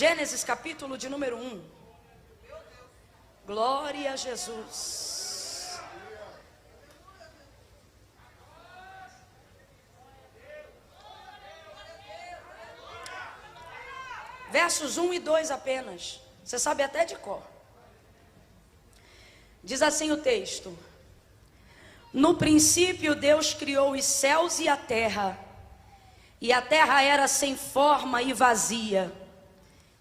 Gênesis capítulo de número 1. Glória a Jesus. Versos 1 e 2 apenas. Você sabe até de cor. Diz assim o texto: no princípio Deus criou os céus e a terra era sem forma e vazia,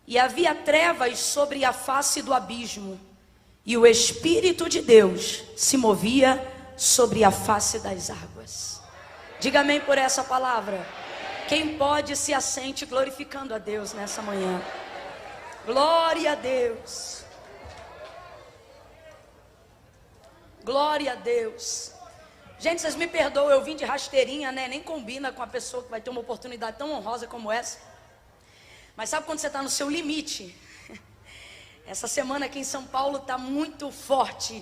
e havia trevas sobre a face do abismo, e o Espírito de Deus se movia sobre a face das águas. Diga amém por essa palavra. Quem pode se assente glorificando a Deus nessa manhã. Glória a Deus. Glória a Deus. Gente, vocês me perdoam, eu vim de rasteirinha, né? Nem combina com a pessoa que vai ter uma oportunidade tão honrosa como essa. Mas sabe quando você está no seu limite? Essa semana aqui em São Paulo está muito forte.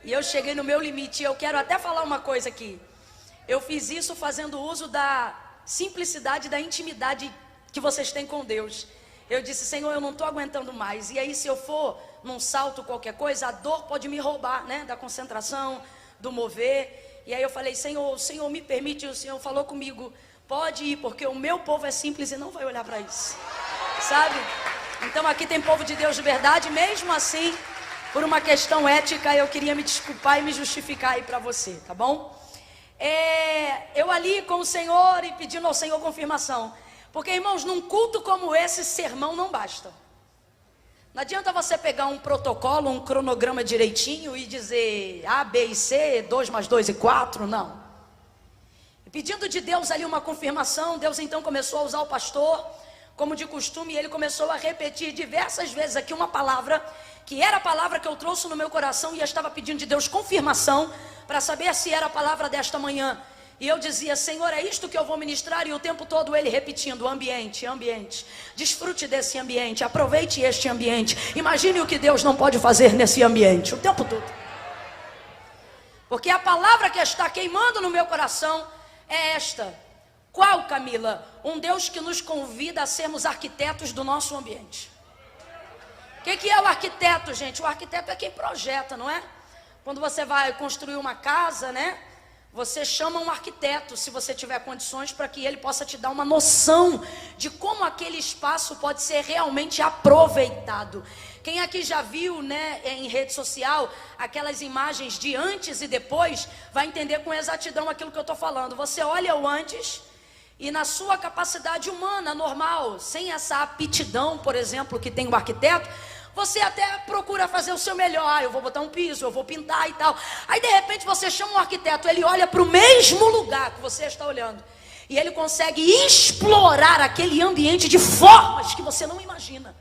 E eu cheguei no meu limite. E eu quero até falar uma coisa aqui. Eu fiz isso fazendo uso da simplicidade, da intimidade que vocês têm com Deus. Eu disse: Senhor, eu não estou aguentando mais. E aí, se eu for num salto qualquer coisa, a dor pode me roubar, né? Da concentração, do mover. E aí eu falei: Senhor, o Senhor me permite. E o Senhor falou comigo: pode ir, porque o meu povo é simples e não vai olhar para isso, sabe? Então aqui tem povo de Deus de verdade. Mesmo assim, por uma questão ética, eu queria me desculpar e me justificar aí para você, tá bom? Eu ali com o Senhor e pedindo ao Senhor confirmação. Porque, irmãos, num culto como esse, sermão não basta. Não adianta você pegar um protocolo, um cronograma direitinho e dizer A, B e C, 2 mais 2 e 4, não. E pedindo de Deus ali uma confirmação, Deus então começou a usar o pastor, como de costume, e ele começou a repetir diversas vezes aqui uma palavra, que era a palavra que eu trouxe no meu coração, e eu estava pedindo de Deus confirmação, para saber se era a palavra desta manhã. E eu dizia: Senhor, é isto que eu vou ministrar? E o tempo todo ele repetindo: ambiente, ambiente, desfrute desse ambiente, aproveite este ambiente, imagine o que Deus não pode fazer nesse ambiente, o tempo todo. Porque a palavra que está queimando no meu coração é esta. Qual, Camila? Um Deus que nos convida a sermos arquitetos do nosso ambiente. O que é o arquiteto, gente? O arquiteto é quem projeta, não é? Quando você vai construir uma casa, né? Você chama um arquiteto, se você tiver condições, para que ele possa te dar uma noção de como aquele espaço pode ser realmente aproveitado. Quem aqui já viu, né, em rede social, aquelas imagens de antes e depois, vai entender com exatidão aquilo que eu estou falando. Você olha o antes e na sua capacidade humana, normal, sem essa aptidão, por exemplo, que tem o arquiteto, você até procura fazer o seu melhor. Eu vou botar um piso, eu vou pintar e tal. Aí de repente você chama um arquiteto, ele olha para o mesmo lugar que você está olhando, e ele consegue explorar aquele ambiente de formas que você não imagina,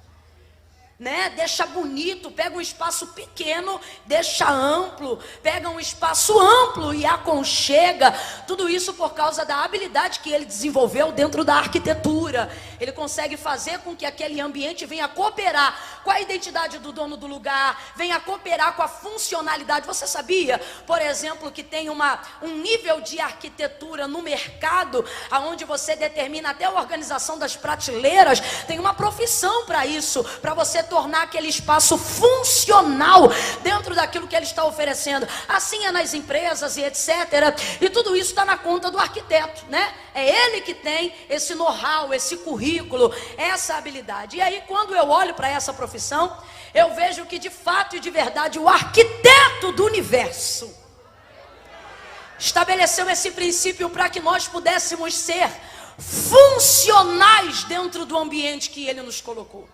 né? Deixa bonito, pega um espaço pequeno, deixa amplo, pega um espaço amplo e aconchega. Tudo isso por causa da habilidade que ele desenvolveu dentro da arquitetura. Ele consegue fazer com que aquele ambiente venha cooperar com a identidade do dono do lugar, venha cooperar com a funcionalidade. Você sabia, por exemplo, que tem um nível de arquitetura no mercado, onde você determina até a organização das prateleiras? Tem uma profissão para isso, para você tornar aquele espaço funcional dentro daquilo que ele está oferecendo. Assim é nas empresas e etc. E tudo isso está na conta do arquiteto, né? É ele que tem esse know-how, esse currículo, essa habilidade. E aí, quando eu olho para essa profissão, eu vejo que de fato e de verdade o arquiteto do universo estabeleceu esse princípio para que nós pudéssemos ser funcionais dentro do ambiente que ele nos colocou.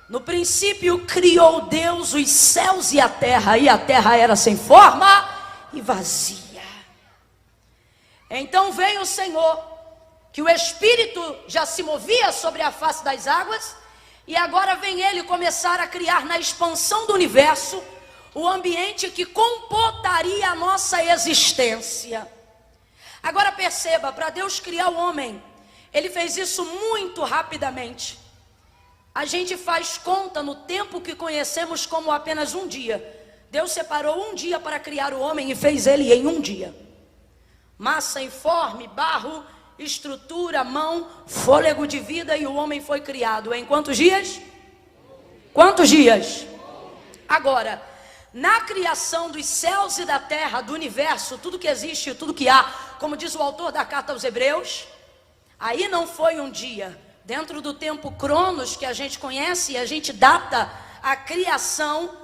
No princípio criou Deus os céus e a terra era sem forma e vazia. Então veio o Senhor, que o Espírito já se movia sobre a face das águas, e agora vem Ele começar a criar na expansão do universo o ambiente que comportaria a nossa existência. Agora perceba, para Deus criar o homem, Ele fez isso muito rapidamente. A gente faz conta no tempo que conhecemos como apenas um dia. Deus separou um dia para criar o homem e fez ele em um dia. Massa informe, barro estrutura, mão, fôlego de vida, e o homem foi criado em quantos dias? Quantos dias? Agora, na criação dos céus e da terra, do universo, tudo que existe, tudo que há, como diz o autor da carta aos Hebreus, aí não foi um dia. Dentro do tempo Cronos, que a gente conhece, a gente data a criação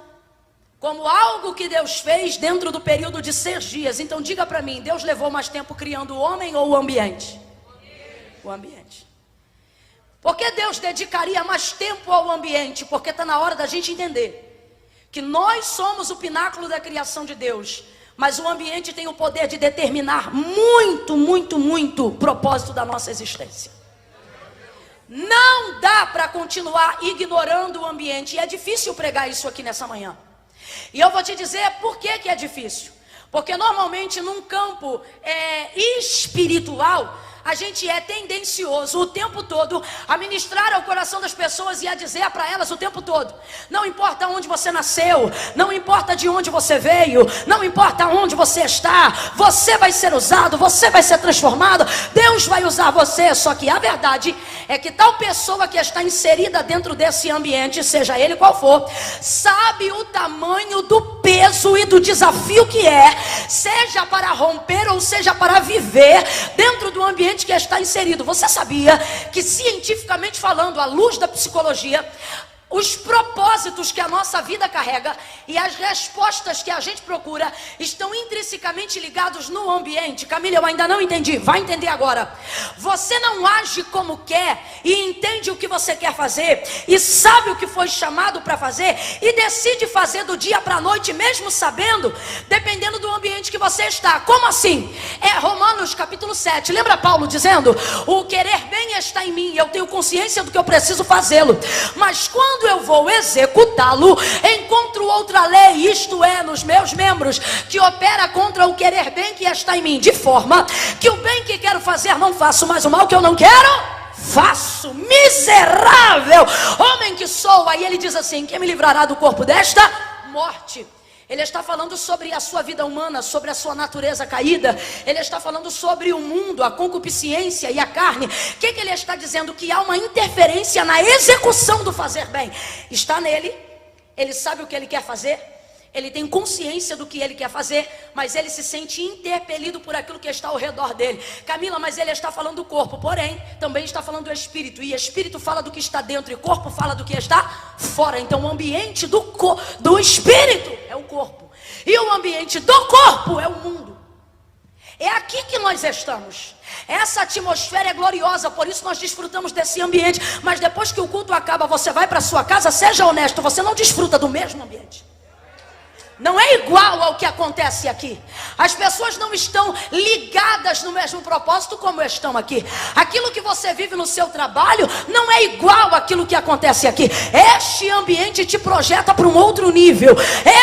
como algo que Deus fez dentro do período de 6 dias. Então diga para mim, Deus levou mais tempo criando o homem ou o ambiente? O ambiente. Por que Deus dedicaria mais tempo ao ambiente? Porque está na hora da gente entender que nós somos o pináculo da criação de Deus, mas o ambiente tem o poder de determinar muito, muito, muito o propósito da nossa existência. Não dá para continuar ignorando o ambiente, e é difícil pregar isso aqui nessa manhã. E eu vou te dizer por que é difícil. Porque normalmente num campo espiritual, a gente é tendencioso o tempo todo a ministrar ao coração das pessoas e a dizer para elas o tempo todo: não importa onde você nasceu, não importa de onde você veio, não importa onde você está, você vai ser usado, você vai ser transformado, Deus vai usar você. Só que a verdade é que tal pessoa que está inserida dentro desse ambiente, seja ele qual for, sabe o tamanho do peso e do desafio que é, seja para romper ou seja para viver dentro do ambiente que está inserido. Você sabia que, cientificamente falando, à luz da psicologia, os propósitos que a nossa vida carrega e as respostas que a gente procura estão intrinsecamente ligados no ambiente? Camila, eu ainda não entendi. Vai entender agora. Você não age como quer e entende o que você quer fazer e sabe o que foi chamado para fazer e decide fazer do dia para a noite, mesmo sabendo, dependendo do ambiente que você está. Como assim? É Romanos capítulo 7. Lembra Paulo dizendo: o querer bem está em mim, eu tenho consciência do que eu preciso fazê-lo, mas quando eu vou executá-lo, encontro outra lei, isto é, nos meus membros, que opera contra o querer bem que está em mim, de forma que o bem que quero fazer não faço, mas o mal que eu não quero, faço. Miserável homem que sou. Aí ele diz assim: quem me livrará do corpo desta morte? Ele está falando sobre a sua vida humana, sobre a sua natureza caída. Ele está falando sobre o mundo, a concupiscência e a carne. O que ele está dizendo? Que há uma interferência na execução do fazer bem. Está nele, ele sabe o que ele quer fazer, ele tem consciência do que ele quer fazer, mas ele se sente interpelido por aquilo que está ao redor dele. Camila, mas ele está falando do corpo, porém, também está falando do espírito. E espírito fala do que está dentro e corpo fala do que está fora. Então o ambiente do espírito é o corpo, e o ambiente do corpo é o mundo. É aqui que nós estamos. Essa atmosfera é gloriosa, por isso nós desfrutamos desse ambiente. Mas depois que o culto acaba, você vai para sua casa, seja honesto, você não desfruta do mesmo ambiente. Não é igual ao que acontece aqui. As pessoas não estão ligadas no mesmo propósito como estão aqui. Aquilo que você vive no seu trabalho não é igual àquilo que acontece aqui. Este ambiente te projeta para um outro nível.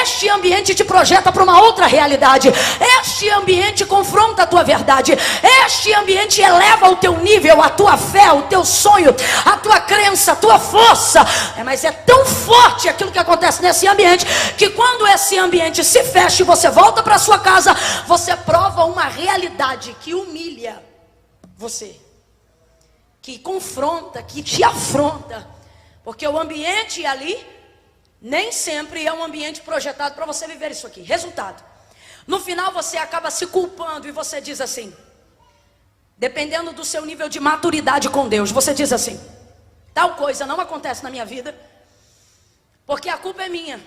Este ambiente te projeta para uma outra realidade. Este ambiente confronta a tua verdade. Este ambiente eleva o teu nível, a tua fé, o teu sonho, a tua crença, a tua força. Mas é tão forte aquilo que acontece nesse ambiente, que quando esse ambiente se fecha e você volta para sua casa, você prova uma realidade que humilha você, que confronta, que te afronta, porque o ambiente ali nem sempre é um ambiente projetado para você viver isso aqui. Resultado, no final você acaba se culpando e você diz assim, dependendo do seu nível de maturidade com Deus, você diz assim: tal coisa não acontece na minha vida porque a culpa é minha.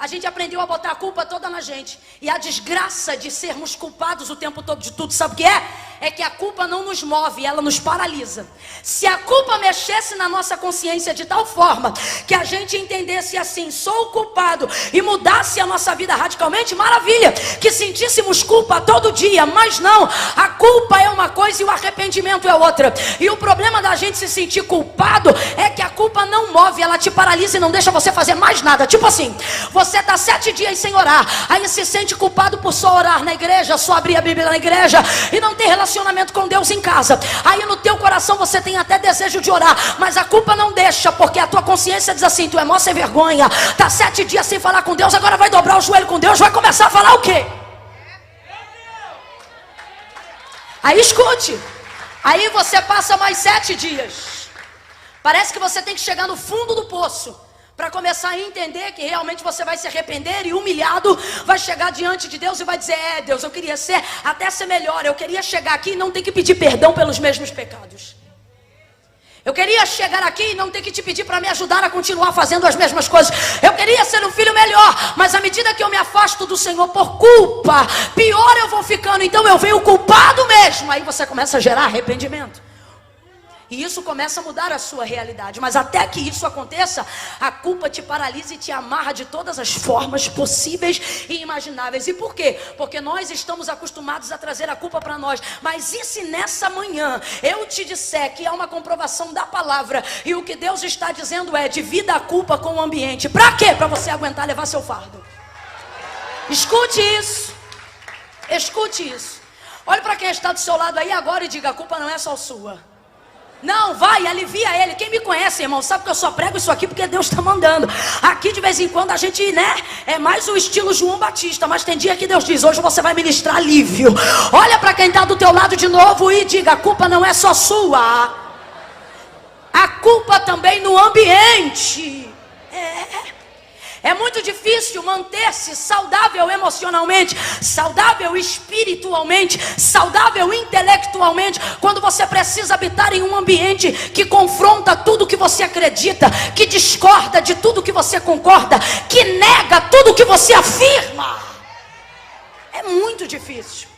A gente aprendeu a botar a culpa toda na gente. E a desgraça de sermos culpados o tempo todo de tudo, sabe o que é? É que a culpa não nos move, ela nos paralisa. Se a culpa mexesse na nossa consciência de tal forma que a gente entendesse assim: sou culpado, e mudasse a nossa vida radicalmente, maravilha, que sentíssemos culpa todo dia. Mas não, a culpa é uma coisa e o arrependimento é outra. E o problema da gente se sentir culpado é que a culpa não move, ela te paralisa e não deixa você fazer mais nada. Tipo assim, você está 7 dias sem orar, aí se sente culpado por só orar na igreja, só abrir a Bíblia na igreja e não ter relacionamento com Deus em casa. Aí no teu coração você tem até desejo de orar, mas a culpa não deixa, porque a tua consciência diz assim: tu é mó sem vergonha, tá 7 dias sem falar com Deus, agora vai dobrar o joelho com Deus, vai começar a falar o quê? Aí escute. Aí você passa mais 7 dias. Parece que você tem que chegar no fundo do poço para começar a entender que realmente você vai se arrepender e humilhado vai chegar diante de Deus e vai dizer: Deus, eu queria até ser melhor. Eu queria chegar aqui e não ter que pedir perdão pelos mesmos pecados. Eu queria chegar aqui e não ter que te pedir para me ajudar a continuar fazendo as mesmas coisas. Eu queria ser um filho melhor, mas à medida que eu me afasto do Senhor por culpa, pior eu vou ficando, então eu venho culpado mesmo. Aí você começa a gerar arrependimento. E isso começa a mudar a sua realidade. Mas até que isso aconteça, a culpa te paralisa e te amarra de todas as formas possíveis e imagináveis. E por quê? Porque nós estamos acostumados a trazer a culpa para nós. Mas e se nessa manhã eu te disser que há uma comprovação da palavra e o que Deus está dizendo é: divida a culpa com o ambiente. Para quê? Para você aguentar levar seu fardo. Escute isso. Escute isso. Olhe para quem está do seu lado aí agora e diga: a culpa não é só sua. Não, vai, alivia ele. Quem me conhece, irmão, sabe que eu só prego isso aqui porque Deus está mandando. Aqui de vez em quando a gente, é mais o estilo João Batista. Mas tem dia que Deus diz: hoje você vai ministrar alívio. Olha para quem está do teu lado de novo e diga: a culpa não é só sua. A culpa também no ambiente. É muito difícil manter-se saudável emocionalmente, saudável espiritualmente, saudável intelectualmente, quando você precisa habitar em um ambiente que confronta tudo que você acredita, que discorda de tudo que você concorda, que nega tudo que você afirma. É muito difícil.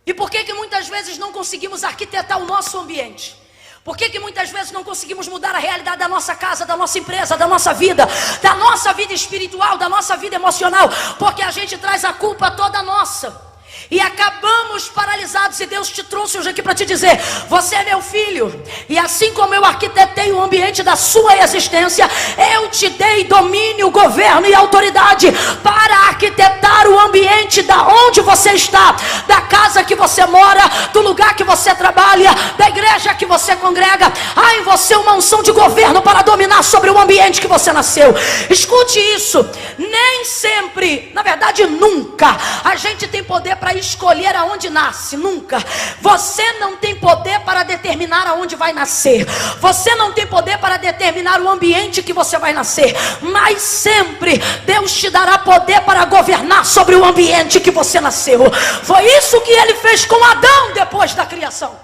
E por que muitas vezes não conseguimos arquitetar o nosso ambiente? Por que muitas vezes não conseguimos mudar a realidade da nossa casa, da nossa empresa, da nossa vida espiritual, da nossa vida emocional? Porque a gente traz a culpa toda nossa. E acabamos paralisados. E Deus te trouxe hoje aqui para te dizer: você é meu filho, e assim como eu arquitetei o ambiente da sua existência, eu te dei domínio, governo e autoridade para arquitetar o ambiente da onde você está, da casa que você mora, do lugar que você trabalha, da igreja que você congrega. Há em você uma unção de governo para dominar sobre o ambiente que você nasceu. Escute isso. Nem sempre, na verdade nunca, a gente tem poder para escolher aonde nasce. Nunca. Você não tem poder para determinar aonde vai nascer. Você não tem poder para determinar o ambiente que você vai nascer. Mas sempre Deus te dará poder para governar sobre o ambiente que você nasceu. Foi isso que ele fez com Adão depois da criação.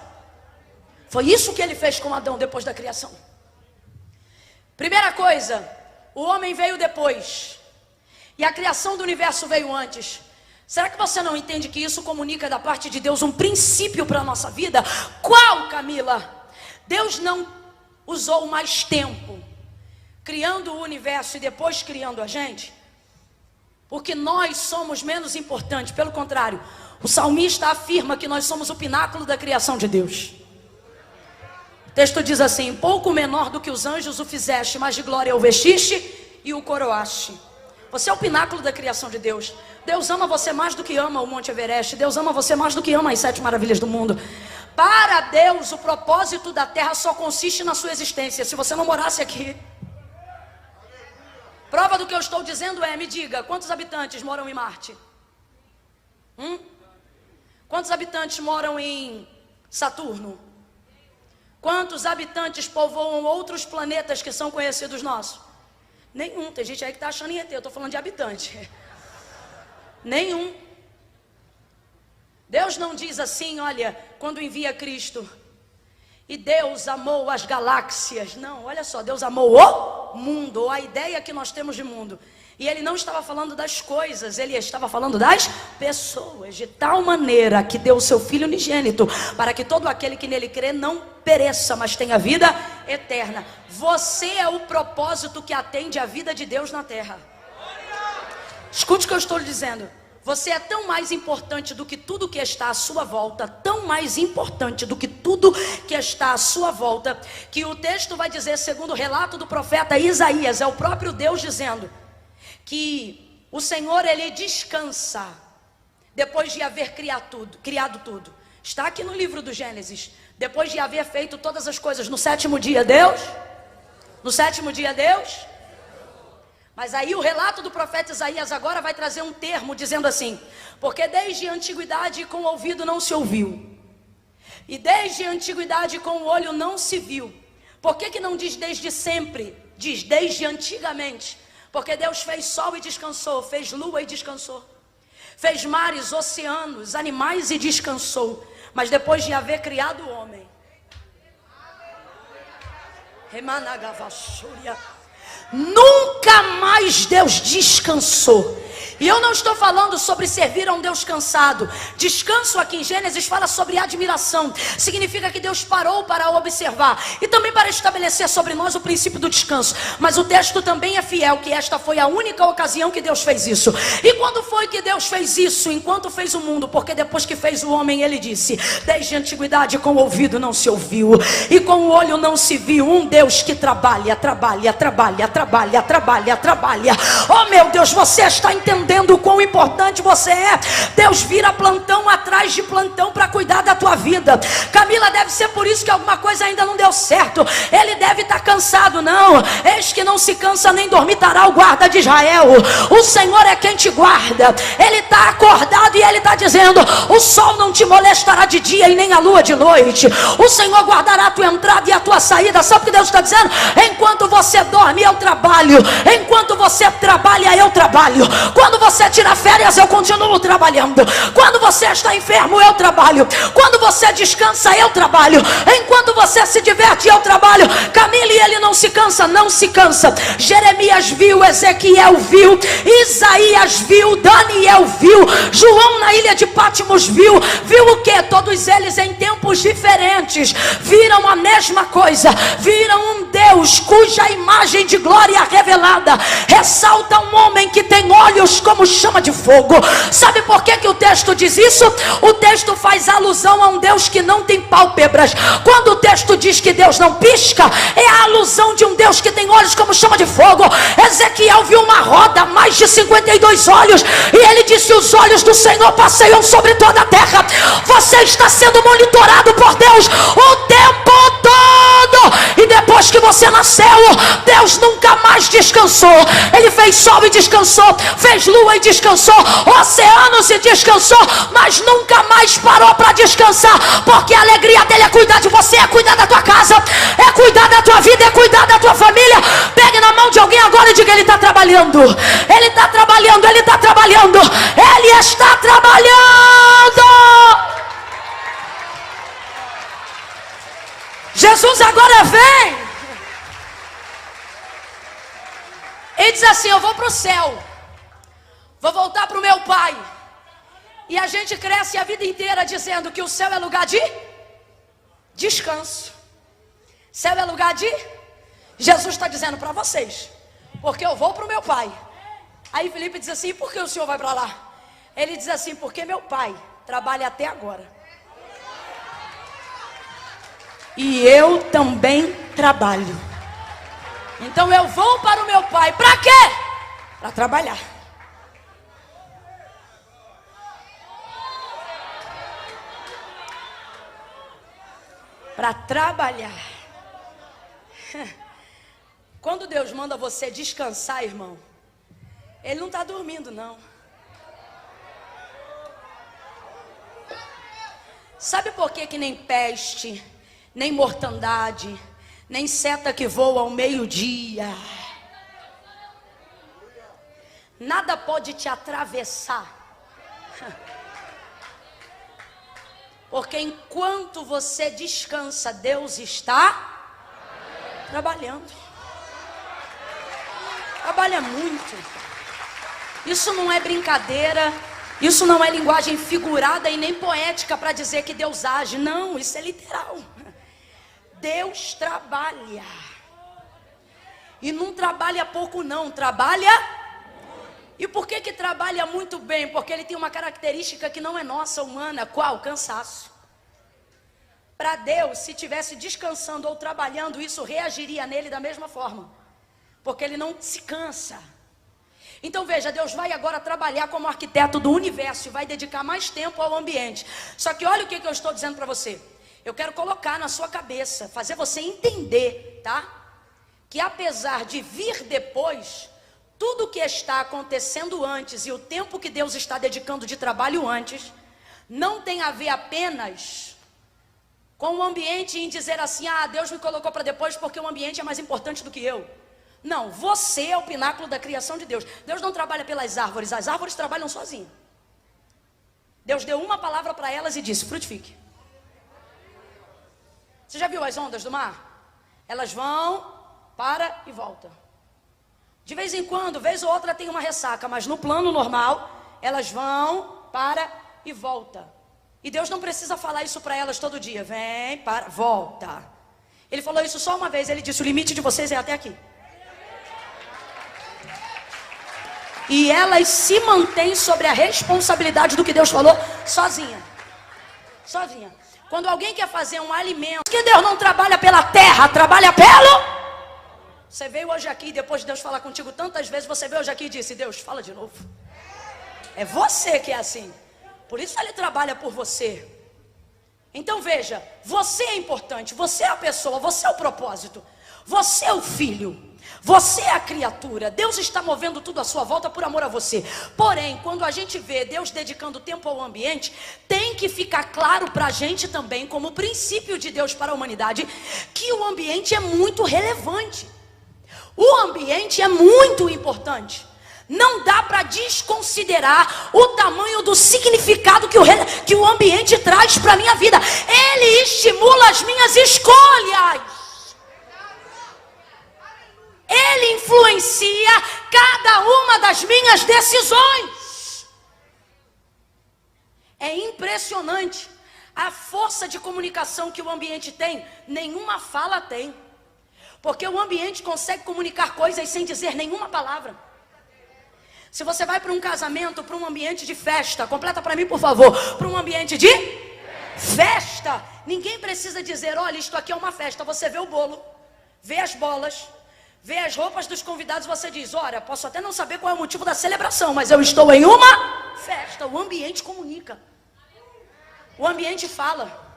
Foi isso que ele fez com Adão depois da criação. Primeira coisa, o homem veio depois e a criação do universo veio antes. Será que você não entende que isso comunica da parte de Deus um princípio para a nossa vida? Qual, Camila? Deus não usou mais tempo criando o universo e depois criando a gente, porque nós somos menos importantes. Pelo contrário, o salmista afirma que nós somos o pináculo da criação de Deus. O texto diz assim: pouco menor do que os anjos o fizeste, mas de glória o vestiste e o coroaste. Você é o pináculo da criação de Deus. Deus ama você mais do que ama o Monte Everest. Deus ama você mais do que ama as 7 maravilhas do mundo. Para Deus, o propósito da terra só consiste na sua existência. Se você não morasse aqui. Prova do que eu estou dizendo me diga, quantos habitantes moram em Marte? Quantos habitantes moram em Saturno? Quantos habitantes povoam outros planetas que são conhecidos nossos? Nenhum. Tem gente aí que está achando em ET. Eu estou falando de habitante. Nenhum. Deus não diz assim, olha, quando envia Cristo, e Deus amou as galáxias. Não, olha só, Deus amou o mundo, ou a ideia que nós temos de mundo. E ele não estava falando das coisas, ele estava falando das pessoas, de tal maneira que deu o seu Filho unigênito, para que todo aquele que nele crê não pereça, mas tenha vida eterna. Você é o propósito que atende a vida de Deus na terra. Escute o que eu estou lhe dizendo. Você é tão mais importante do que tudo que está à sua volta, tão mais importante do que tudo que está à sua volta, que o texto vai dizer, segundo o relato do profeta Isaías, é o próprio Deus dizendo que o Senhor, ele descansa depois de haver criado tudo. Está aqui no livro do Gênesis. Depois de haver feito todas as coisas, no 7º dia Deus. No 7º dia Deus. Mas aí o relato do profeta Isaías agora vai trazer um termo dizendo assim: porque desde a antiguidade com o ouvido não se ouviu, E desde a antiguidade com o olho não se viu. Por que não diz desde sempre? Diz desde antigamente. Porque Deus fez sol e descansou, fez lua e descansou, fez mares, oceanos, animais e descansou. Mas depois de haver criado o homem, nunca mais Deus descansou. E eu não estou falando sobre servir a um Deus cansado. Descanso aqui em Gênesis fala sobre admiração. Significa que Deus parou para observar e também para estabelecer sobre nós o princípio do descanso. Mas o texto também é fiel que esta foi a única ocasião que Deus fez isso. E quando foi que Deus fez isso? Enquanto fez o mundo. Porque depois que fez o homem, ele disse: desde a antiguidade com o ouvido não se ouviu e com o olho não se viu um Deus que trabalha. Oh meu Deus, você está entendendo o quão importante você é? Deus vira plantão atrás de plantão para cuidar da tua vida. Camila, deve ser por isso que alguma coisa ainda não deu certo. Ele deve estar cansado. Não, eis que não se cansa nem dormitará o guarda de Israel. O Senhor é quem te guarda. Ele está acordado e ele está dizendo: o sol não te molestará de dia e nem a lua de noite. O Senhor guardará a tua entrada e a tua saída. Sabe o que Deus está dizendo? Enquanto você dorme, eu trabalho. Enquanto você trabalha, eu trabalho. Quando você tira férias, eu continuo trabalhando. Quando você está enfermo, eu trabalho. Quando você descansa, eu trabalho. Enquanto você se diverte, eu trabalho. Camila, e ele não se cansa, não se cansa. Jeremias viu, Ezequiel viu, Isaías viu, Daniel viu, João na ilha de Patmos viu. Viu o que? Todos eles em tempos diferentes viram a mesma coisa. Viram um Deus cuja imagem de glória revelada ressalta um homem que tem olhos como chama de fogo. Sabe por que o texto diz isso? O texto faz alusão a um Deus que não tem pálpebras. Quando o texto diz que Deus não pisca, é a alusão de um Deus que tem olhos como chama de fogo. Ezequiel viu uma roda, mais de 52 olhos, e ele disse: os olhos do Senhor passeiam sobre toda a terra. Você está sendo monitorado por Deus o tempo todo. E depois que você nasceu, Deus nunca mais descansou. Ele fez sol e descansou, fez lua e descansou, oceanos e descansou, mas nunca mais parou para descansar. Porque a alegria dele é cuidar de você, é cuidar da tua casa, é cuidar da tua vida, é cuidar da tua família. Pegue na mão de alguém agora e diga: ele está trabalhando, ele está trabalhando, ele está trabalhando, ele está trabalhando. Jesus agora vem e diz assim: eu vou para o céu, vou voltar para o meu Pai. E a gente cresce a vida inteira dizendo que o céu é lugar de descanso. Céu é lugar de... Jesus está dizendo para vocês: porque eu vou para o meu Pai. Aí Felipe diz assim: por que o senhor vai para lá? Ele diz assim: porque meu Pai trabalha até agora. E eu também trabalho. Então eu vou para o meu Pai. Para quê? Para trabalhar. Para trabalhar. Quando Deus manda você descansar, irmão, Ele não está dormindo, não. Sabe por que nem peste, nem mortandade, nem seta que voa ao meio-dia, nada pode te atravessar? Porque enquanto você descansa, Deus está trabalhando. Trabalha muito. Isso não é brincadeira. Isso não é linguagem figurada e nem poética para dizer que Deus age. Não, isso é literal. Deus trabalha. E não trabalha pouco não, trabalha. E por que trabalha muito bem? Porque ele tem uma característica que não é nossa, humana. Qual? Cansaço. Para Deus, se estivesse descansando ou trabalhando, isso reagiria nele da mesma forma. Porque ele não se cansa. Então veja, Deus vai agora trabalhar como arquiteto do universo e vai dedicar mais tempo ao ambiente. Só que olha o que eu estou dizendo para você. Eu quero colocar na sua cabeça, fazer você entender, tá? Que apesar de vir depois, tudo que está acontecendo antes e o tempo que Deus está dedicando de trabalho antes, não tem a ver apenas com o ambiente em dizer assim, ah, Deus me colocou para depois porque o ambiente é mais importante do que eu. Não, você é o pináculo da criação de Deus. Deus não trabalha pelas árvores, as árvores trabalham sozinhas. Deus deu uma palavra para elas e disse, frutifique. Você já viu as ondas do mar? Elas vão, para e volta. De vez em quando, vez ou outra tem uma ressaca, mas no plano normal, elas vão, para e volta. E Deus não precisa falar isso para elas todo dia. Vem, para, volta. Ele falou isso só uma vez, ele disse, o limite de vocês é até aqui. E elas se mantêm sobre a responsabilidade do que Deus falou, sozinha. Sozinha. Quando alguém quer fazer um alimento, que Deus não trabalha pela terra, trabalha pelo... Você veio hoje aqui, depois de Deus falar contigo tantas vezes, você veio hoje aqui e disse, Deus, fala de novo. É você que é assim. Por isso ele trabalha por você. Então veja, você é importante, você é a pessoa, você é o propósito. Você é o filho. Você é a criatura. Deus está movendo tudo à sua volta por amor a você. Porém, quando a gente vê Deus dedicando tempo ao ambiente, tem que ficar claro para a gente também, como princípio de Deus para a humanidade, que o ambiente é muito relevante. O ambiente é muito importante. Não dá para desconsiderar o tamanho do significado que o ambiente traz para a minha vida. Ele estimula as minhas escolhas. Ele influencia cada uma das minhas decisões. É impressionante a força de comunicação que o ambiente tem. Nenhuma fala tem. Porque o ambiente consegue comunicar coisas sem dizer nenhuma palavra. Se você vai para um casamento, para um ambiente de festa, completa para mim por favor, para um ambiente de festa, ninguém precisa dizer, olha, isto aqui é uma festa. Você vê o bolo, vê as bolas, vê as roupas dos convidados, você diz, olha, posso até não saber qual é o motivo da celebração, mas eu estou em uma festa. O ambiente comunica. O ambiente fala.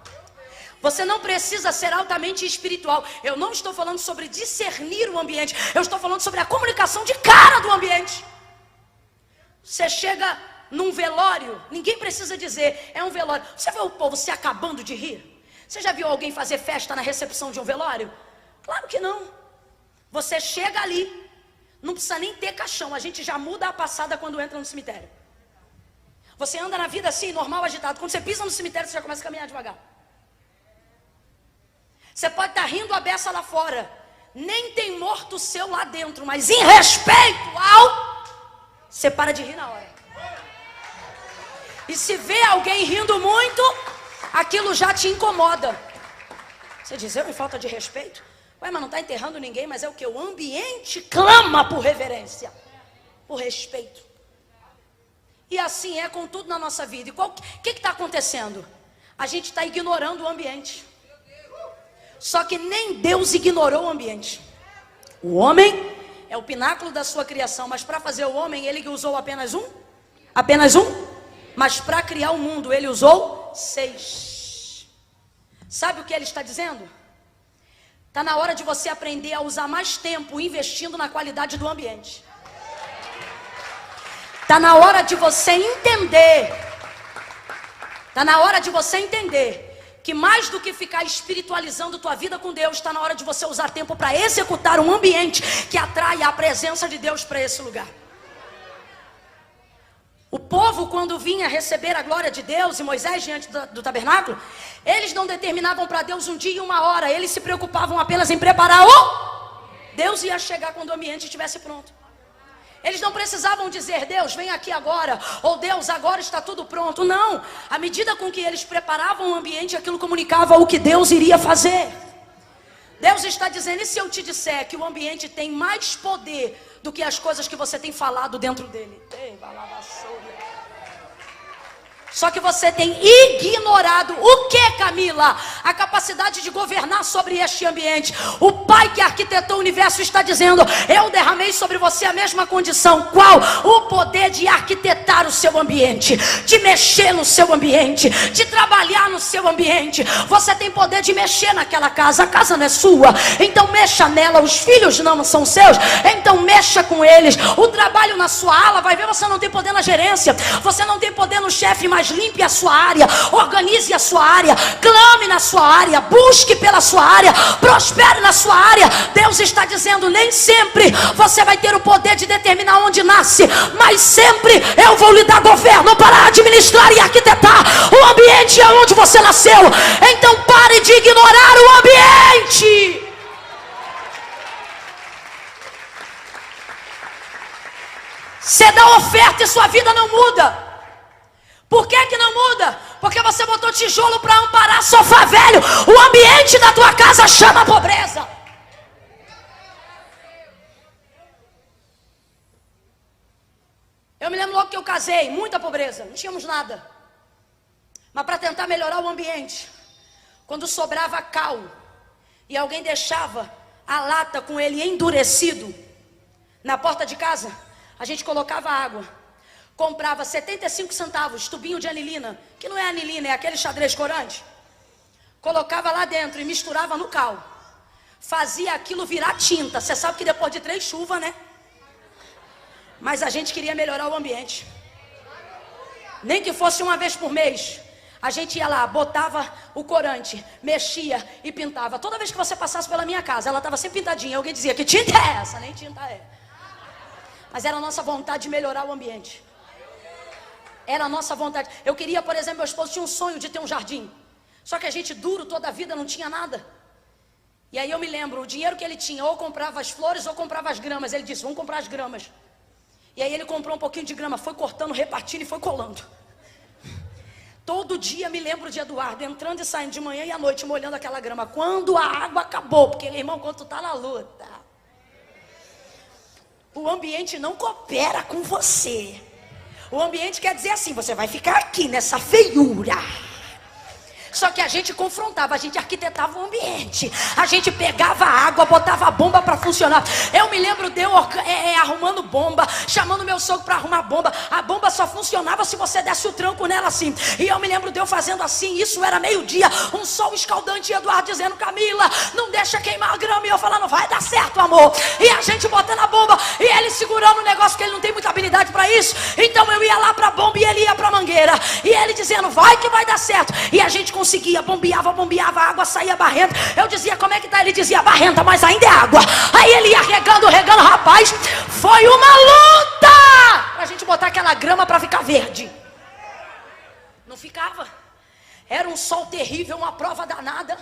Você não precisa ser altamente espiritual. Eu não estou falando sobre discernir o ambiente. Eu estou falando sobre a comunicação de cara do ambiente. Você chega num velório, ninguém precisa dizer, é um velório. Você vê o povo se acabando de rir? Você já viu alguém fazer festa na recepção de um velório? Claro que não. Você chega ali, não precisa nem ter caixão. A gente já muda a passada quando entra no cemitério. Você anda na vida assim, normal, agitado. Quando você pisa no cemitério, você já começa a caminhar devagar. Você pode estar rindo a beça lá fora. Nem tem morto seu lá dentro. Mas em respeito ao... Você para de rir na hora. E se vê alguém rindo muito, aquilo já te incomoda. Você diz, eu em falta de respeito? Ué, mas não está enterrando ninguém, mas é o que? O ambiente clama por reverência, por respeito. E assim é com tudo na nossa vida. E o que está acontecendo? A gente está ignorando o ambiente. Só que nem Deus ignorou o ambiente. O homem é o pináculo da sua criação, mas para fazer o homem, ele usou apenas um? Apenas um? Mas para criar o mundo, ele usou 6. Sabe o que ele está dizendo? Está na hora de você aprender a usar mais tempo investindo na qualidade do ambiente. Está na hora de você entender. Está na hora de você entender que mais do que ficar espiritualizando tua vida com Deus, está na hora de você usar tempo para executar um ambiente que atrai a presença de Deus para esse lugar. O povo, quando vinha receber a glória de Deus e Moisés diante do tabernáculo, eles não determinavam para Deus um dia e uma hora, eles se preocupavam apenas em preparar o... Deus ia chegar quando o ambiente estivesse pronto. Eles não precisavam dizer, Deus, vem aqui agora, ou Deus, agora está tudo pronto. Não, à medida com que eles preparavam o ambiente, aquilo comunicava o que Deus iria fazer. Deus está dizendo, e se eu te disser que o ambiente tem mais poder do que as coisas que você tem falado dentro dele? Só que você tem ignorado o que, Camila? A capacidade de governar sobre este ambiente. O Pai que arquitetou o universo está dizendo, eu derramei sobre você a mesma condição. Qual? O poder de arquitetar o seu ambiente, de mexer no seu ambiente, de trabalhar no seu ambiente. Você tem poder de mexer naquela casa. A casa não é sua, então mexa nela. Os filhos não são seus, então mexa com eles. O trabalho na sua ala, vai ver, você não tem poder na gerência, você não tem poder no chefe, mas mas limpe a sua área, organize a sua área, clame na sua área, busque pela sua área, prospere na sua área. Deus está dizendo: nem sempre você vai ter o poder de determinar onde nasce, mas sempre eu vou lhe dar governo para administrar e arquitetar o ambiente onde você nasceu. Então pare de ignorar o ambiente. Você dá oferta e sua vida não muda. Por que não muda? Porque você botou tijolo para amparar sofá velho. O ambiente da tua casa chama a pobreza. Eu me lembro logo que eu casei, muita pobreza, não tínhamos nada. Mas para tentar melhorar o ambiente, quando sobrava cal e alguém deixava a lata com ele endurecido na porta de casa, a gente colocava água, comprava 75 centavos, tubinho de anilina, que não é anilina, é aquele xadrez corante, colocava lá dentro e misturava no cal, fazia aquilo virar tinta. Você sabe que depois de 3 chuvas, né? Mas a gente queria melhorar o ambiente, nem que fosse uma vez por mês. A gente ia lá, botava o corante, mexia e pintava. Toda vez que você passasse pela minha casa, ela estava sempre pintadinha. Alguém dizia: que tinta é essa? Nem tinta é. Mas era a nossa vontade de melhorar o ambiente. Era a nossa vontade. Eu queria, por exemplo, meu esposo tinha um sonho de ter um jardim. Só que a gente duro toda a vida não tinha nada. E aí eu me lembro, o dinheiro que ele tinha, ou comprava as flores ou comprava as gramas. Ele disse: vamos comprar as gramas. E aí ele comprou um pouquinho de grama, foi cortando, repartindo e foi colando. Todo dia me lembro de Eduardo entrando e saindo de manhã e à noite molhando aquela grama. Quando a água acabou, porque, irmão, quando tu tá na luta, o ambiente não coopera com você. O ambiente quer dizer assim: você vai ficar aqui nessa feiura. Só que a gente confrontava, a gente arquitetava o ambiente. A gente pegava a água, botava a bomba para funcionar. Eu me lembro de eu arrumando bomba, chamando meu sogro para arrumar bomba. A bomba só funcionava se você desse o tranco nela assim. E eu me lembro de eu fazendo assim, isso era meio-dia, um sol escaldante, e Eduardo dizendo: Camila, não deixa queimar a grama. E eu falando: vai dar certo, amor. E a gente botando a bomba, e ele segurando o negócio, que ele não tem muita habilidade para isso. Então eu ia lá para a bomba e ele ia para a mangueira. E ele dizendo: vai que vai dar certo. E a gente conseguia, bombeava, a água saía barrenta. Eu dizia: como é que tá? Ele dizia: barrenta, mas ainda é água. Aí ele ia regando, rapaz, foi uma luta pra gente botar aquela grama pra ficar verde. Não ficava. Era um sol terrível, uma prova danada.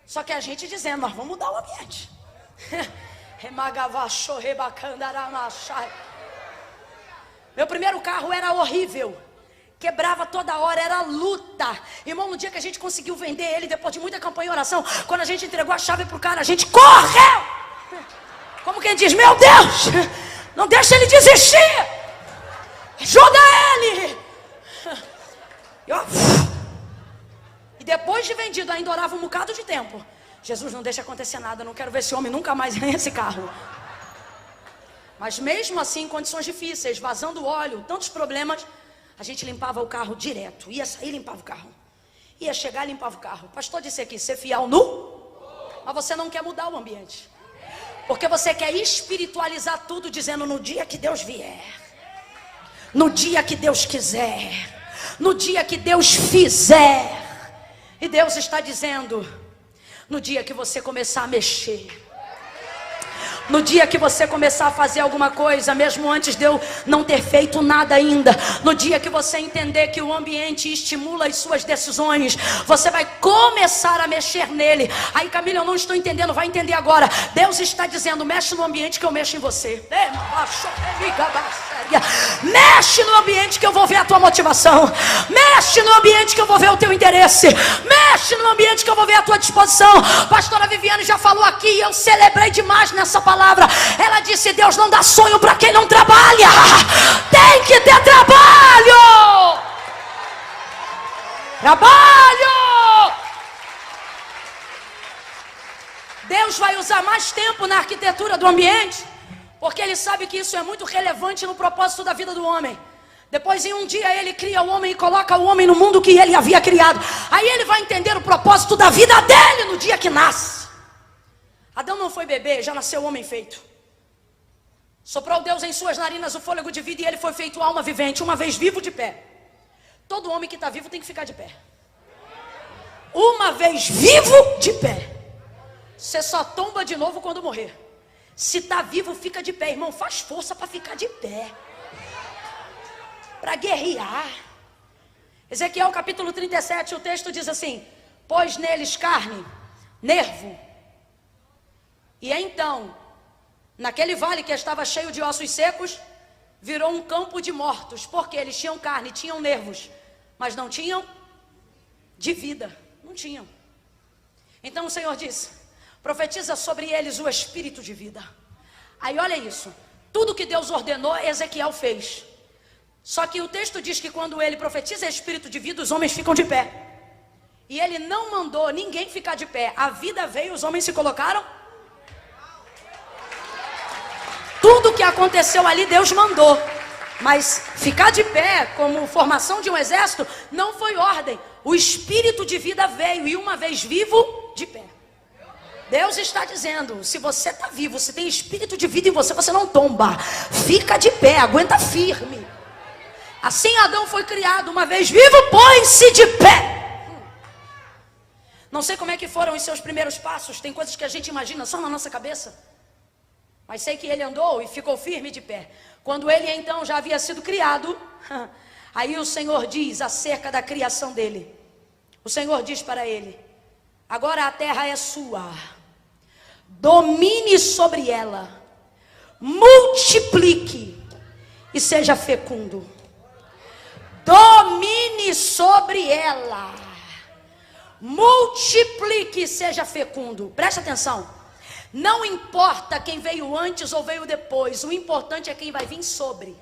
Só que a gente dizendo: nós vamos mudar o ambiente. Meu primeiro carro era horrível, quebrava toda hora, era luta. Irmão, no dia que a gente conseguiu vender ele, depois de muita campanha e oração, quando a gente entregou a chave pro cara, a gente correu. Como quem diz: meu Deus, não deixa ele desistir, ajuda ele. E depois de vendido, ainda orava um bocado de tempo: Jesus, não deixa acontecer nada, não quero ver esse homem nunca mais nesse carro. Mas mesmo assim, em condições difíceis, vazando óleo, tantos problemas, a gente limpava o carro direto. Ia sair, limpava o carro. Ia chegar, limpava o carro. O pastor disse aqui: ser fiel no... Mas você não quer mudar o ambiente, porque você quer espiritualizar tudo, dizendo: no dia que Deus vier, no dia que Deus quiser, no dia que Deus fizer. E Deus está dizendo: no dia que você começar a mexer, no dia que você começar a fazer alguma coisa, mesmo antes de eu não ter feito nada ainda, no dia que você entender que o ambiente estimula as suas decisões, você vai começar a mexer nele. Aí, Camila, eu não estou entendendo. Vai entender agora. Deus está dizendo: mexe no ambiente que eu mexo em você. Mexe no ambiente que eu vou ver a tua motivação. Mexe no ambiente que eu vou ver o teu interesse. Mexe no ambiente que eu vou ver a tua disposição. Pastora Viviane já falou aqui, e eu celebrei demais nessa palavra. Ela disse: Deus não dá sonho para quem não trabalha. Tem que ter trabalho. Trabalho. Deus vai usar mais tempo na arquitetura do ambiente, porque Ele sabe que isso é muito relevante no propósito da vida do homem. Depois, em um dia, Ele cria o homem e coloca o homem no mundo que Ele havia criado. Aí Ele vai entender o propósito da vida dele no dia que nasce. Adão não foi bebê, já nasceu homem feito. Soprou Deus em suas narinas o fôlego de vida, e ele foi feito alma vivente, uma vez vivo de pé. todo homem que está vivo tem que ficar de pé. Uma vez vivo, de pé. Você só tomba de novo quando morrer. Se está vivo, fica de pé, irmão. Faz força para ficar de pé, para guerrear. Ezequiel capítulo 37, o texto diz assim: pôs neles carne, nervo. E então, naquele vale que estava cheio de ossos secos, virou um campo de mortos. Porque eles tinham carne, tinham nervos, mas não tinham de vida. Não tinham. Então o Senhor disse: profetiza sobre eles o espírito de vida. Aí olha isso. Tudo que Deus ordenou, Ezequiel fez. Só que o texto diz que quando ele profetiza espírito de vida, os homens ficam de pé. E ele não mandou ninguém ficar de pé. A vida veio, os homens se colocaram. Tudo que aconteceu ali, Deus mandou. Mas ficar de pé, como formação de um exército, não foi ordem. O espírito de vida veio, e uma vez vivo, de pé. Deus está dizendo: se você está vivo, se tem espírito de vida em você, você não tomba. Fica de pé, aguenta firme. Assim Adão foi criado, uma vez vivo, põe-se de pé. Não sei como é que foram os seus primeiros passos. Tem coisas que a gente imagina só na nossa cabeça. Mas sei que ele andou e ficou firme de pé. Quando ele então já havia sido criado, aí o Senhor diz acerca da criação dele. O Senhor diz para ele: agora a terra é sua, domine sobre ela, multiplique e seja fecundo. Domine sobre ela, multiplique e seja fecundo. Presta atenção. Não importa quem veio antes ou veio depois, o importante é quem vai vir sobre.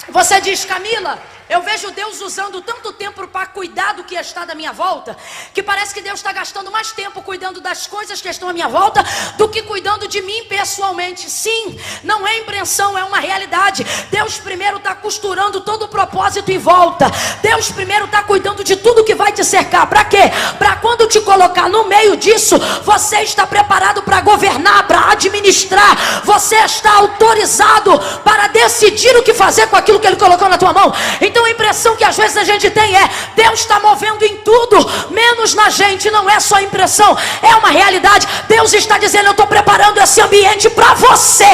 Você diz: Camila, eu vejo Deus usando tanto tempo para cuidar do que está da minha volta, que parece que Deus está gastando mais tempo cuidando das coisas que estão à minha volta do que cuidando de mim pessoalmente. Sim, não é impressão, é uma realidade. Deus primeiro está costurando todo o propósito em volta. Deus primeiro está cuidando de tudo que vai te cercar. Para quê? Para quando te colocar no meio disso, você está preparado para governar, para administrar. Você está autorizado para decidir o que fazer com aquilo que Ele colocou na tua mão. Então a impressão que às vezes a gente tem é: Deus está movendo em tudo, menos na gente. Não é só impressão, é uma realidade. Deus está dizendo: eu estou preparando esse ambiente para você.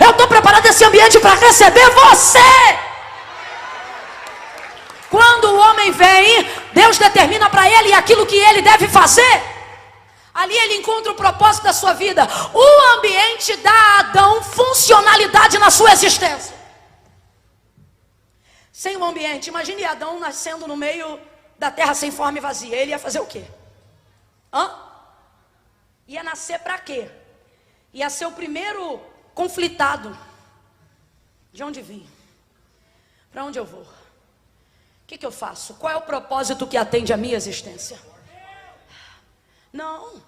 Eu estou preparando esse ambiente para receber você. Quando o homem vem, Deus determina para ele aquilo que ele deve fazer. Ali ele encontra o propósito da sua vida. O ambiente dá a Adão funcionalidade na sua existência. Sem o ambiente, imagine Adão nascendo no meio da terra sem forma e vazia. Ele ia fazer o quê? Ia nascer para quê? Ia ser o primeiro conflitado. De onde vim? Para onde eu vou? O que eu faço? Qual é o propósito que atende à minha existência? Não.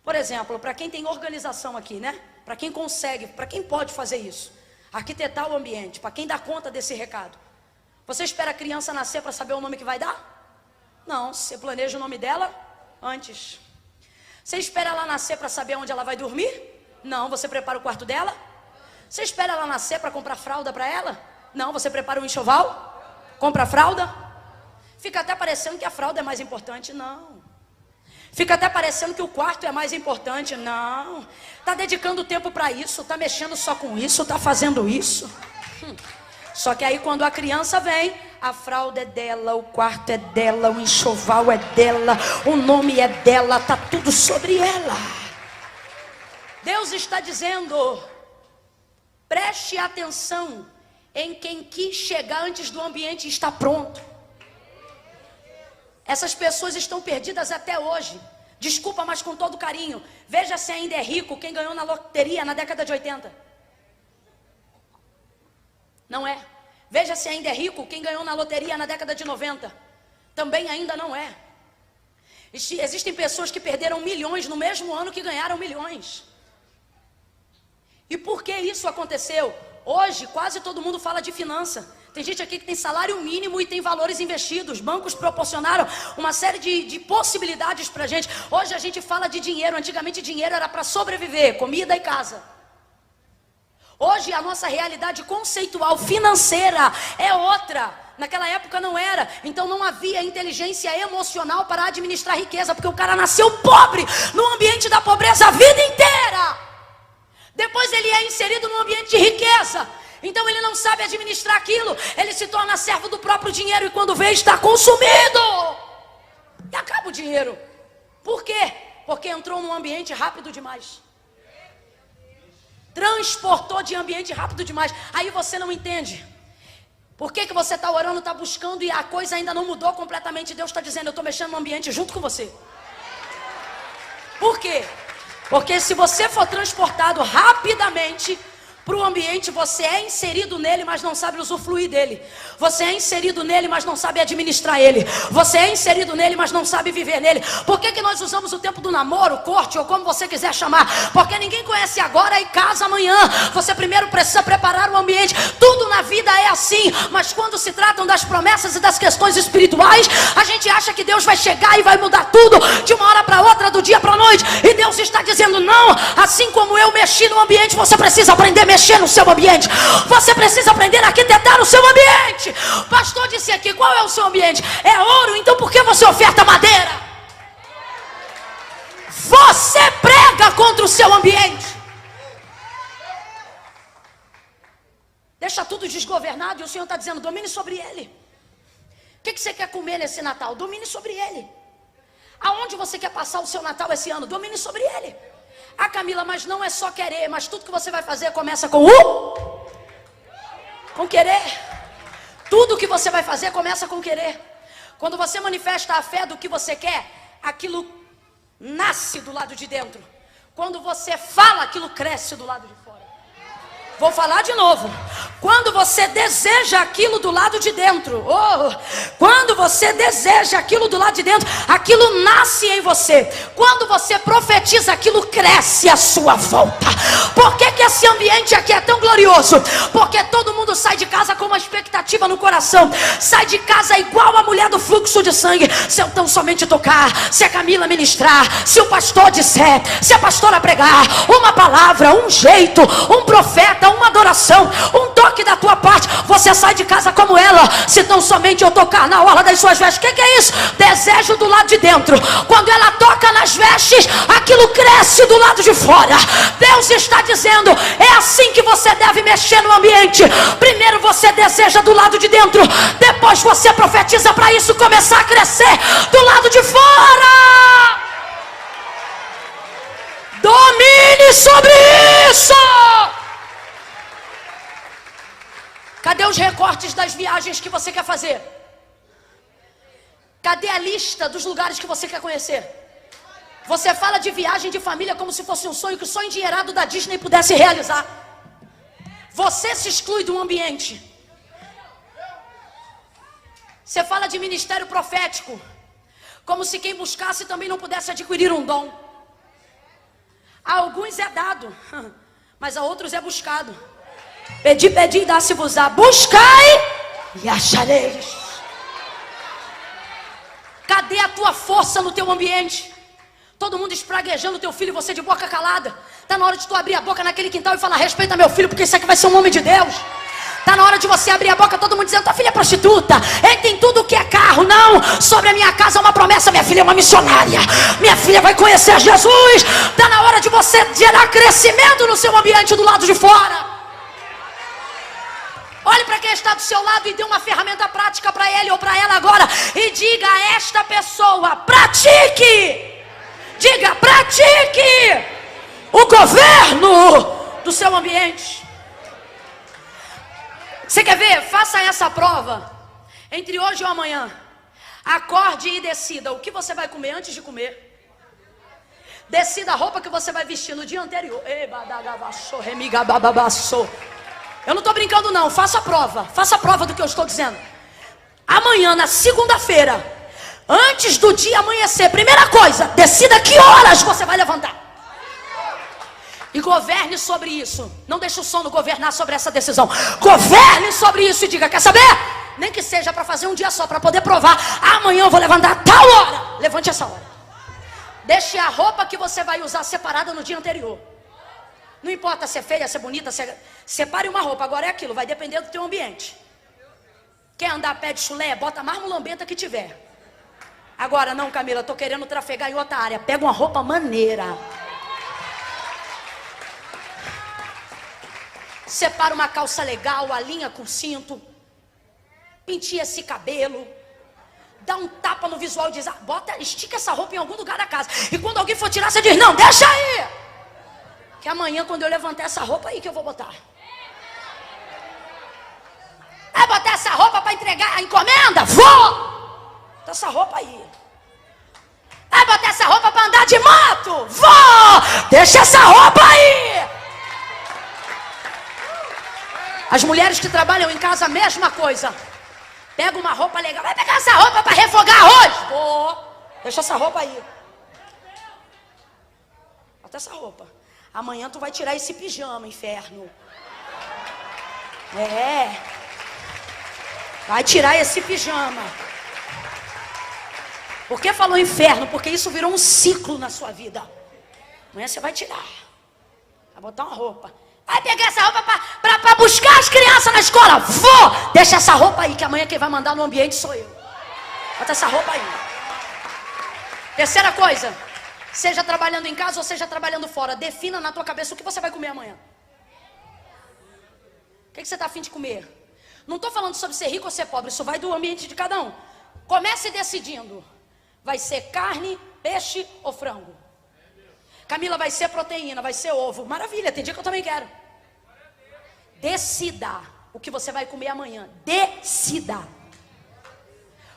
Por exemplo, para quem tem organização aqui, né? Para quem consegue, para quem pode fazer isso, arquitetar o ambiente, para quem dá conta desse recado. Você espera a criança nascer para saber o nome que vai dar? Não, você planeja o nome dela antes. Você espera ela nascer para saber onde ela vai dormir? Não, você prepara o quarto dela. Você espera ela nascer para comprar fralda para ela? Não, você prepara o enxoval, compra a fralda. Fica até parecendo que a fralda é mais importante. Não. Fica até parecendo que o quarto é mais importante. Não. Está dedicando tempo para isso, está mexendo só com isso, está fazendo isso. Só que aí quando a criança vem, a fralda é dela, o quarto é dela, o enxoval é dela, o nome é dela, está tudo sobre ela. Deus está dizendo: preste atenção em quem quis chegar antes do ambiente estar pronto. Essas pessoas estão perdidas até hoje. Desculpa, mas com todo carinho. Veja se ainda é rico quem ganhou na loteria na década de 80. Não é. Veja se ainda é rico quem ganhou na loteria na década de 90. Também ainda não é. Existem pessoas que perderam milhões no mesmo ano que ganharam milhões. E por que isso aconteceu? Hoje quase todo mundo fala de finança. Tem gente aqui que tem salário mínimo e tem valores investidos. Bancos proporcionaram uma série de possibilidades para a gente. Hoje a gente fala de dinheiro. Antigamente dinheiro era para sobreviver, comida e casa. Hoje a nossa realidade conceitual financeira é outra. Naquela época não era. Então não havia inteligência emocional para administrar riqueza, porque o cara nasceu pobre, no ambiente da pobreza a vida inteira. Depois ele é inserido num ambiente de riqueza. Então ele não sabe administrar aquilo. Ele se torna servo do próprio dinheiro e quando vê está consumido. E acaba o dinheiro. Por quê? Porque entrou num ambiente rápido demais. Transportou de ambiente rápido demais. Aí você não entende. Por que você está orando, está buscando e a coisa ainda não mudou completamente? Deus está dizendo, eu estou mexendo no ambiente junto com você. Por quê? Porque se você for transportado rapidamente para o ambiente, você é inserido nele, mas não sabe usufruir dele. Você é inserido nele, mas não sabe administrar ele. Você é inserido nele, mas não sabe viver nele. Por que nós usamos o tempo do namoro, corte, ou como você quiser chamar? Porque ninguém conhece agora e casa amanhã. Você primeiro precisa preparar o ambiente. Tudo na vida é assim. Mas quando se tratam das promessas e das questões espirituais, a gente acha que Deus vai chegar e vai mudar tudo de uma hora para outra, do dia para a noite. E Deus está dizendo, não, assim como eu mexi no ambiente, você precisa aprender a mexer no seu ambiente. Você precisa aprender a arquitetar o seu ambiente. O pastor disse aqui, qual é o seu ambiente? É ouro, então por que você oferta madeira? Você prega contra o seu ambiente. Deixa tudo desgovernado e o Senhor está dizendo, domine sobre ele. O que você quer comer nesse Natal? Domine sobre ele. Aonde você quer passar o seu Natal esse ano? Domine sobre ele. Ah, Camila, mas não é só querer, mas tudo que você vai fazer começa com querer. Tudo que você vai fazer começa com querer. Quando você manifesta a fé do que você quer, aquilo nasce do lado de dentro. Quando você fala, aquilo cresce do lado de fora. Vou falar de novo. Quando você deseja aquilo do lado de dentro, quando você deseja aquilo do lado de dentro, aquilo nasce em você. Quando você profetiza, aquilo cresce à sua volta. Por que esse ambiente aqui é tão glorioso? Porque todo mundo sai de casa com uma expectativa no coração. Sai de casa igual a mulher do fluxo de sangue. Se eu tão somente tocar, se a Camila ministrar, se o pastor disser, se a pastora pregar, uma palavra, um jeito, um profeta, uma adoração, um toque da tua parte, você sai de casa como ela. Se tão somente eu tocar na orla das suas vestes, o que é isso? Desejo do lado de dentro. Quando ela toca nas vestes, aquilo cresce do lado de fora. Deus está dizendo, é assim que você deve mexer no ambiente. Primeiro você deseja do lado de dentro, depois você profetiza para isso começar a crescer do lado de fora. Domine sobre isso. Cadê os recortes das viagens que você quer fazer? Cadê a lista dos lugares que você quer conhecer? Você fala de viagem de família como se fosse um sonho que só endinheirado da Disney pudesse realizar. Você se exclui de um ambiente. Você fala de ministério profético como se quem buscasse também não pudesse adquirir um dom. A alguns é dado, mas a outros é buscado. Pedi, pedi, dá-se-vos-á. Buscai e achareis. Cadê a tua força no teu ambiente? Todo mundo espraguejando teu filho e você de boca calada. Está na hora de tu abrir a boca naquele quintal e falar, respeita meu filho, porque isso aqui vai ser um homem de Deus. Está na hora de você abrir a boca, todo mundo dizendo, tua filha é prostituta, ele tem tudo que é carro. Não, sobre a minha casa é uma promessa, minha filha é uma missionária, minha filha vai conhecer Jesus. Está na hora de você gerar crescimento no seu ambiente do lado de fora. Olhe para quem está do seu lado e dê uma ferramenta prática para ele ou para ela agora. E diga a esta pessoa, pratique. Diga, pratique o governo do seu ambiente. Você quer ver? Faça essa prova entre hoje e amanhã. Acorde e decida o que você vai comer antes de comer. Decida a roupa que você vai vestir no dia anterior. Eu não estou brincando não, faça a prova do que eu estou dizendo. Amanhã, na segunda-feira, antes do dia amanhecer, primeira coisa, decida que horas você vai levantar. E governe sobre isso. Não deixe o sono governar sobre essa decisão. Governe sobre isso e diga, quer saber? Nem que seja para fazer um dia só, para poder provar. Amanhã eu vou levantar a tal hora. Levante essa hora. Deixe a roupa que você vai usar separada no dia anterior. Não importa se é feia, se é bonita, separe uma roupa. Agora é aquilo, vai depender do teu ambiente. Quer andar a pé de chulé? Bota a mais mulambenta que tiver. Agora, não, Camila, tô querendo trafegar em outra área. Pega uma roupa maneira. Separa uma calça legal, alinha com cinto. Penteia esse cabelo. Dá um tapa no visual e diz, estica essa roupa em algum lugar da casa. E quando alguém for tirar, você diz, não, deixa aí. Que amanhã, quando eu levantar essa roupa aí que eu vou botar. Vai botar essa roupa para entregar a encomenda? Vou! Bota essa roupa aí. Vai botar essa roupa para andar de moto? Vou! Deixa essa roupa aí. As mulheres que trabalham em casa, a mesma coisa. Pega uma roupa legal. Vai pegar essa roupa para refogar arroz? Vou! Deixa essa roupa aí. Bota essa roupa. Amanhã tu vai tirar esse pijama, inferno. Vai tirar esse pijama. Por que falou inferno? Porque isso virou um ciclo na sua vida. Amanhã você vai tirar. Vai botar uma roupa. Vai pegar essa roupa para buscar as crianças na escola. Vou! Deixa essa roupa aí, que amanhã quem vai mandar no ambiente sou eu. Bota essa roupa aí. Terceira coisa. Seja trabalhando em casa ou seja trabalhando fora. Defina na tua cabeça o que você vai comer amanhã. O que você está a fim de comer? Não estou falando sobre ser rico ou ser pobre. Isso vai do ambiente de cada um. Comece decidindo. Vai ser carne, peixe ou frango? Camila, vai ser proteína, vai ser ovo. Maravilha, tem dia que eu também quero. Decida o que você vai comer amanhã. Decida.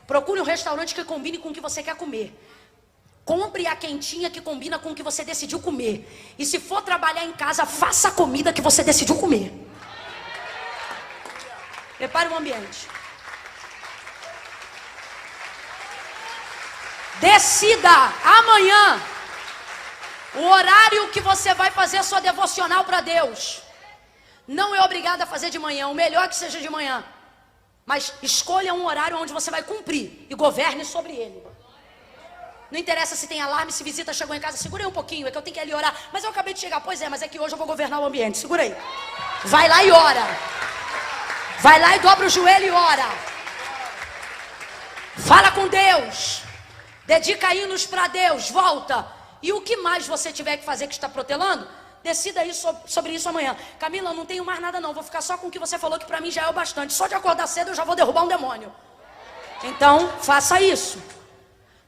Procure um restaurante que combine com o que você quer comer. Compre a quentinha que combina com o que você decidiu comer. E se for trabalhar em casa, faça a comida que você decidiu comer. Prepare o ambiente. Decida amanhã o horário que você vai fazer a sua devocional para Deus. Não é obrigado a fazer de manhã, o melhor que seja de manhã. Mas escolha um horário onde você vai cumprir e governe sobre ele. Não interessa se tem alarme, se visita chegou em casa, segura aí um pouquinho, é que eu tenho que ir ali orar. Mas eu acabei de chegar, pois é, mas é que hoje eu vou governar o ambiente, segura aí. Vai lá e ora. Vai lá e dobra o joelho e ora. Fala com Deus. Dedica hinos para Deus, volta. E o que mais você tiver que fazer que está protelando, decida sobre isso amanhã. Camila, eu não tenho mais nada não, vou ficar só com o que você falou, que para mim já é o bastante. Só de acordar cedo eu já vou derrubar um demônio. Então, faça isso.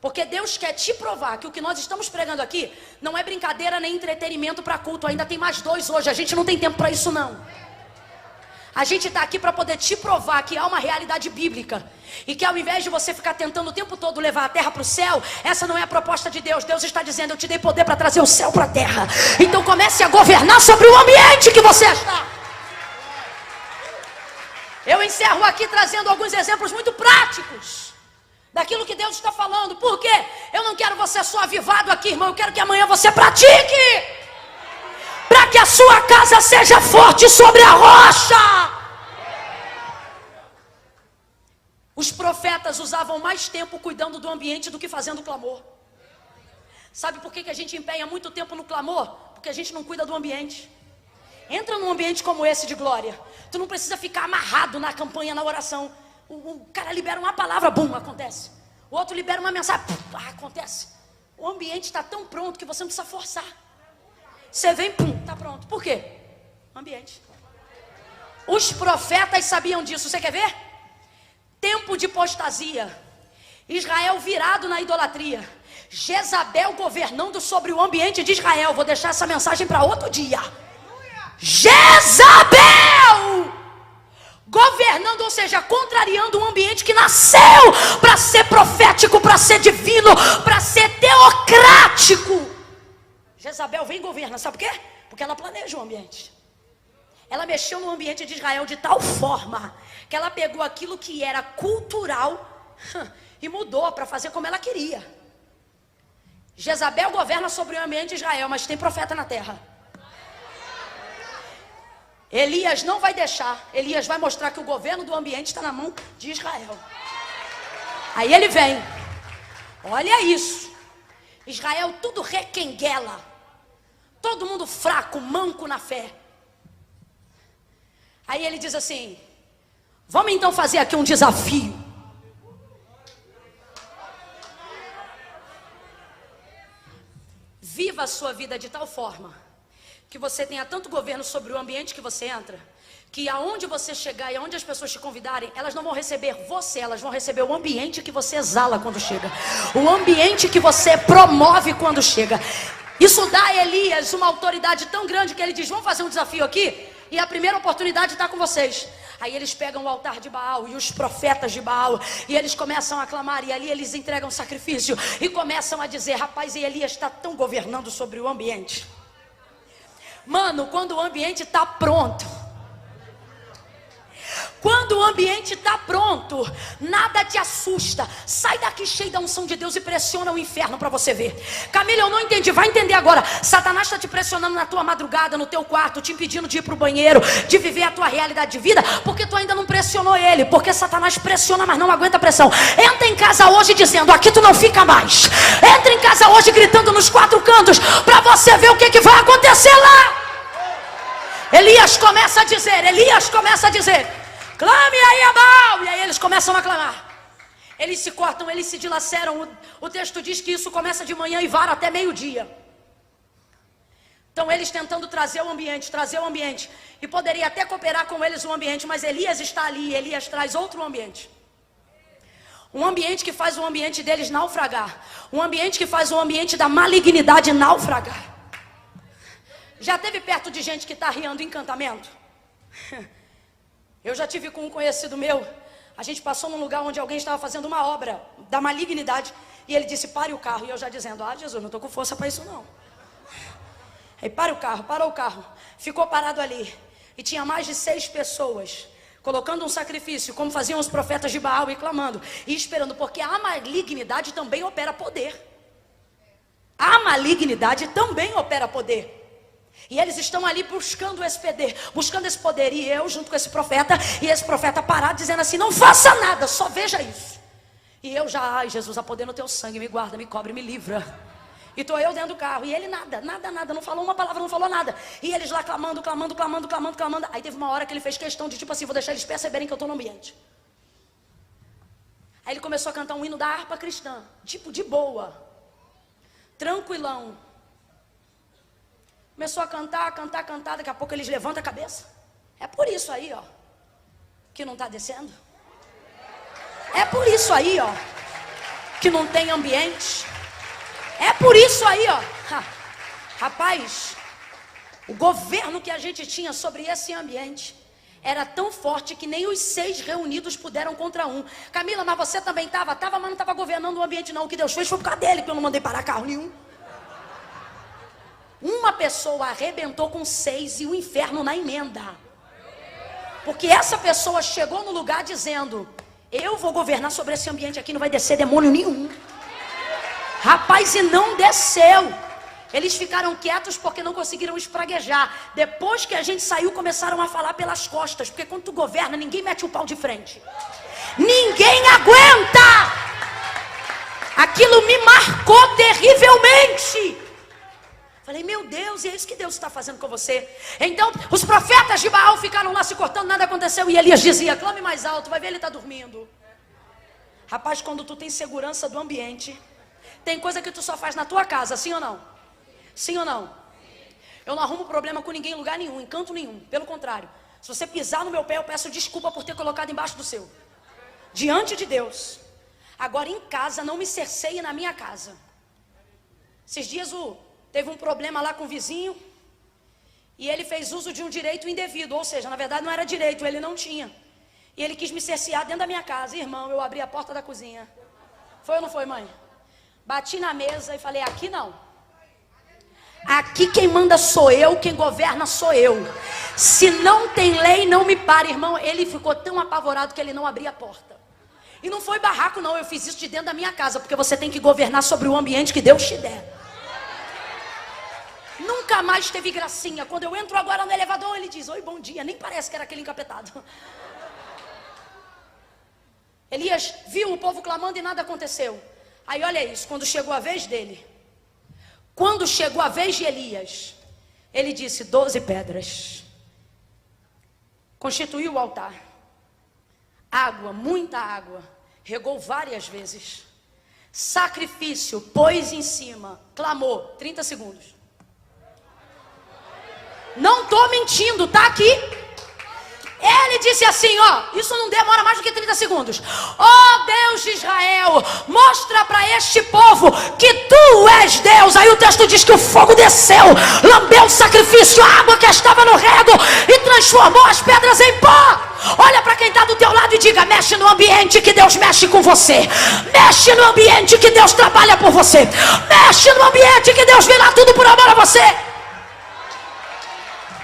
Porque Deus quer te provar que o que nós estamos pregando aqui não é brincadeira nem entretenimento para culto. Ainda tem mais 2 hoje, a gente não tem tempo para isso não. A gente está aqui para poder te provar que há uma realidade bíblica. E que ao invés de você ficar tentando o tempo todo levar a terra para o céu, essa não é a proposta de Deus. Deus está dizendo, eu te dei poder para trazer o céu para a terra. Então comece a governar sobre o ambiente que você está. Eu encerro aqui trazendo alguns exemplos muito práticos daquilo que Deus está falando. Por quê? Eu não quero você só avivado aqui, irmão. Eu quero que amanhã você pratique. Para que a sua casa seja forte sobre a rocha. Os profetas usavam mais tempo cuidando do ambiente do que fazendo clamor. Sabe por que a gente empenha muito tempo no clamor? Porque a gente não cuida do ambiente. Entra num ambiente como esse de glória. Tu não precisa ficar amarrado na campanha, na oração. O cara libera uma palavra, bum, acontece. O outro libera uma mensagem, pum, acontece. O ambiente está tão pronto que você não precisa forçar. Você vem, pum, tá pronto. Por quê? Ambiente. Os profetas sabiam disso. Você quer ver? Tempo de apostasia. Israel virado na idolatria. Jezabel governando sobre o ambiente de Israel. Vou deixar essa mensagem para outro dia. Jezabel governando, ou seja, contrariando um ambiente que nasceu para ser profético, para ser divino, para ser teocrático. Jezabel vem e governa, sabe por quê? Porque ela planeja o ambiente. Ela mexeu no ambiente de Israel de tal forma que ela pegou aquilo que era cultural e mudou para fazer como ela queria. Jezabel governa sobre o ambiente de Israel, mas tem profeta na terra. Elias não vai deixar. Elias vai mostrar que o governo do ambiente está na mão de Israel. Aí ele vem. Olha isso. Israel tudo requenguela. todo mundo fraco, manco na fé. Aí ele diz assim: vamos então fazer aqui um desafio. Viva a sua vida de tal forma que você tenha tanto governo sobre o ambiente que você entra, que aonde você chegar e aonde as pessoas te convidarem, elas não vão receber você, elas vão receber o ambiente que você exala quando chega, o ambiente que você promove quando chega. Isso dá a Elias uma autoridade tão grande que ele diz: vamos fazer um desafio aqui, e a primeira oportunidade está com vocês. Aí eles pegam o altar de Baal e os profetas de Baal, e eles começam a clamar, e ali eles entregam sacrifício, e começam a dizer: rapaz, e Elias está tão governando sobre o ambiente. Mano, quando o ambiente está pronto, quando o ambiente está pronto, nada te assusta. Sai daqui cheio da unção de Deus e pressiona o inferno para você ver. Camila, eu não entendi, vai entender agora. Satanás está te pressionando na tua madrugada, no teu quarto, te impedindo de ir para o banheiro, de viver a tua realidade de vida, porque tu ainda não pressionou ele. Porque Satanás pressiona, mas não aguenta a pressão. Entra em casa hoje dizendo: aqui tu não fica mais. Entra em casa hoje gritando nos quatro cantos, para você ver o que vai acontecer lá. Elias começa a dizer: clame aí a Baal. E aí eles começam a clamar. Eles se cortam, eles se dilaceram. O texto diz que isso começa de manhã e vara até meio-dia. Então eles tentando trazer o ambiente. E poderia até cooperar com eles o ambiente, mas Elias está ali, Elias traz outro ambiente. Um ambiente que faz o ambiente deles naufragar. Um ambiente que faz o ambiente da malignidade naufragar. Já teve perto de gente que está riando encantamento? Eu já tive com um conhecido meu. A gente passou num lugar onde alguém estava fazendo uma obra da malignidade, e ele disse: pare o carro. E eu já dizendo: ah, Jesus, não estou com força para isso não. Aí parou o carro, ficou parado ali, e tinha mais de 6 pessoas colocando um sacrifício, como faziam os profetas de Baal, e clamando e esperando, porque a malignidade também opera poder. A malignidade também opera poder. E eles estão ali buscando esse poder, e eu junto com esse profeta, e esse profeta parado dizendo assim: não faça nada, só veja isso. E eu já: ai Jesus, há poder no teu sangue, me guarda, me cobre, me livra. E estou eu dentro do carro, e ele nada, não falou uma palavra, não falou nada. E eles lá clamando. Aí teve uma hora que ele fez questão de tipo assim: vou deixar eles perceberem que eu estou no ambiente. Aí ele começou a cantar um hino da harpa cristã, tipo de boa, tranquilão. Começou a cantar, daqui a pouco eles levantam a cabeça. É por isso aí, ó, que não está descendo. É por isso aí, ó, que não tem ambiente. É por isso aí, ó. Rapaz, o governo que a gente tinha sobre esse ambiente era tão forte que nem os 6 reunidos puderam contra um. Camila, mas você também estava, mas não estava governando o ambiente não. O que Deus fez foi por causa dele, que eu não mandei parar carro nenhum. Uma pessoa arrebentou com 6 e o inferno na emenda. Porque essa pessoa chegou no lugar dizendo: eu vou governar sobre esse ambiente aqui, não vai descer demônio nenhum. Rapaz, e não desceu. Eles ficaram quietos porque não conseguiram espraguejar. Depois que a gente saiu, começaram a falar pelas costas. Porque quando tu governa, ninguém mete o pau de frente. Ninguém aguenta. Aquilo me marcou terrivelmente. Falei: meu Deus, e é isso que Deus está fazendo com você. Então os profetas de Baal ficaram lá se cortando, nada aconteceu. E Elias dizia: clame mais alto, vai ver, ele está dormindo. Rapaz, quando tu tem segurança do ambiente, tem coisa que tu só faz na tua casa, sim ou não? Sim ou não? Eu não arrumo problema com ninguém em lugar nenhum, em canto nenhum. Pelo contrário, se você pisar no meu pé, eu peço desculpa por ter colocado embaixo do seu, diante de Deus. Agora em casa, não me cerceie na minha casa. Esses dias teve um problema lá com o vizinho, e ele fez uso de um direito indevido, ou seja, na verdade não era direito, ele não tinha. E ele quis me cercear dentro da minha casa. Irmão, eu abri a porta da cozinha. Foi ou não foi, mãe? Bati na mesa e falei: aqui não. Aqui quem manda sou eu, quem governa sou eu. Se não tem lei, não me pare. Irmão, ele ficou tão apavorado que ele não abria a porta. E não foi barraco não, eu fiz isso de dentro da minha casa, porque você tem que governar sobre o ambiente que Deus te der. Nunca mais teve gracinha. Quando eu entro agora no elevador, ele diz: oi, bom dia. Nem parece que era aquele encapetado. Elias viu o povo clamando e nada aconteceu. Aí olha isso, quando chegou a vez dele, quando chegou a vez de Elias, Ele disse 12 pedras. Constituiu o altar. Água, muita água. Regou várias vezes. Sacrifício, pôs em cima. Clamou, 30 segundos. Não estou mentindo, tá aqui. Ele disse assim, ó, isso não demora mais do que 30 segundos. Ó Deus de Israel, mostra para este povo que tu és Deus. Aí o texto diz que o fogo desceu, lambeu o sacrifício, a água que estava no rego e transformou as pedras em pó. Olha para quem está do teu lado e diga, mexe no ambiente que Deus mexe com você. Mexe no ambiente que Deus trabalha por você. Mexe no ambiente que Deus vira tudo por amor a você.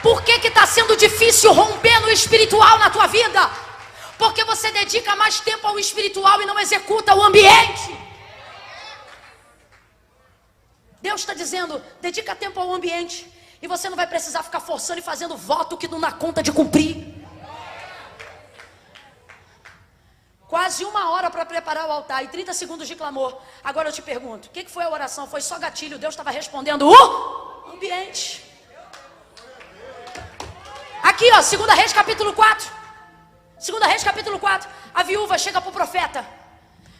Por que está sendo difícil romper no espiritual na tua vida? Porque você dedica mais tempo ao espiritual e não executa o ambiente. Deus está dizendo, dedica tempo ao ambiente. E você não vai precisar ficar forçando e fazendo voto que não dá conta de cumprir. Quase 1 hora para preparar o altar e 30 segundos de clamor. Agora eu te pergunto, o que foi a oração? Foi só gatilho? Deus estava respondendo o ambiente. Aqui, ó, 2 Reis capítulo 4. 2 Reis capítulo 4. A viúva chega para o profeta.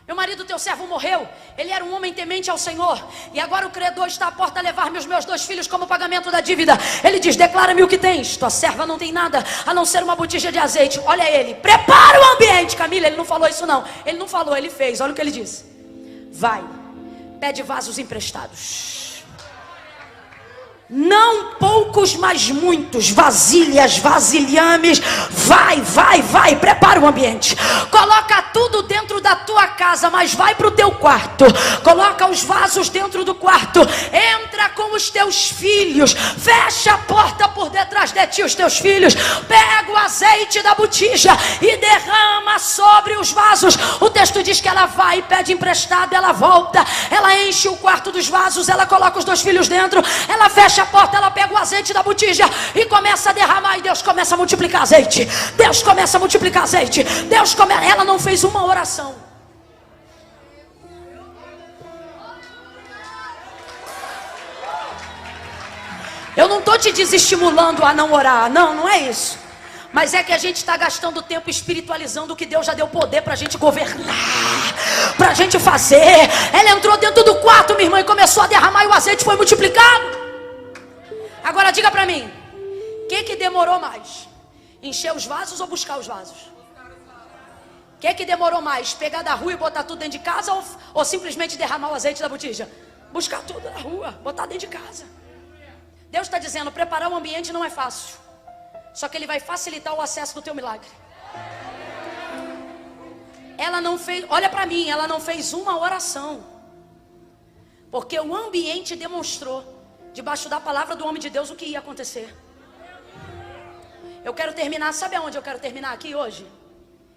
Meu marido, teu servo, morreu. Ele era um homem temente ao Senhor. E agora o credor está à porta a levar-me os meus 2 filhos como pagamento da dívida. Ele diz, declara-me o que tens. Tua serva não tem nada, a não ser uma botija de azeite. Olha ele, prepara o ambiente. Camila, ele não falou isso não. Ele não falou, ele fez. Olha o que ele disse. Vai, pede vasos emprestados. Não poucos, mas muitos, vasilhas, vasilhames. Vai, prepara o ambiente. Coloca tudo dentro da tua casa, mas vai para o teu quarto. Coloca os vasos dentro do quarto. Entra com os teus filhos. Fecha a porta por detrás de ti, os teus filhos. Pega o azeite da botija e derrama sobre os vasos. O texto diz que ela vai e pede emprestado, ela volta. Ela enche o quarto dos vasos, ela coloca os 2 filhos dentro. Ela fecha a porta, ela pega o azeite da botija e começa a derramar, e Deus começa a multiplicar azeite. Deus começa a multiplicar azeite. Ela não fez uma oração. Eu não estou te desestimulando a não orar, não é isso. Mas é que a gente está gastando tempo espiritualizando o que Deus já deu poder para a gente governar, para a gente fazer. Ela entrou dentro do quarto, minha irmã, e começou a derramar, e o azeite foi multiplicado. Agora diga para mim, o que demorou mais? Encher os vasos ou buscar os vasos? O que demorou mais? Pegar da rua e botar tudo dentro de casa ou simplesmente derramar o azeite da botija? Buscar tudo na rua, botar dentro de casa. Deus está dizendo, preparar o ambiente não é fácil. Só que Ele vai facilitar o acesso do teu milagre. Ela não fez, olha para mim, ela não fez uma oração. Porque o ambiente demonstrou, debaixo da palavra do homem de Deus, o que ia acontecer. Eu quero terminar, sabe aonde eu quero terminar aqui hoje?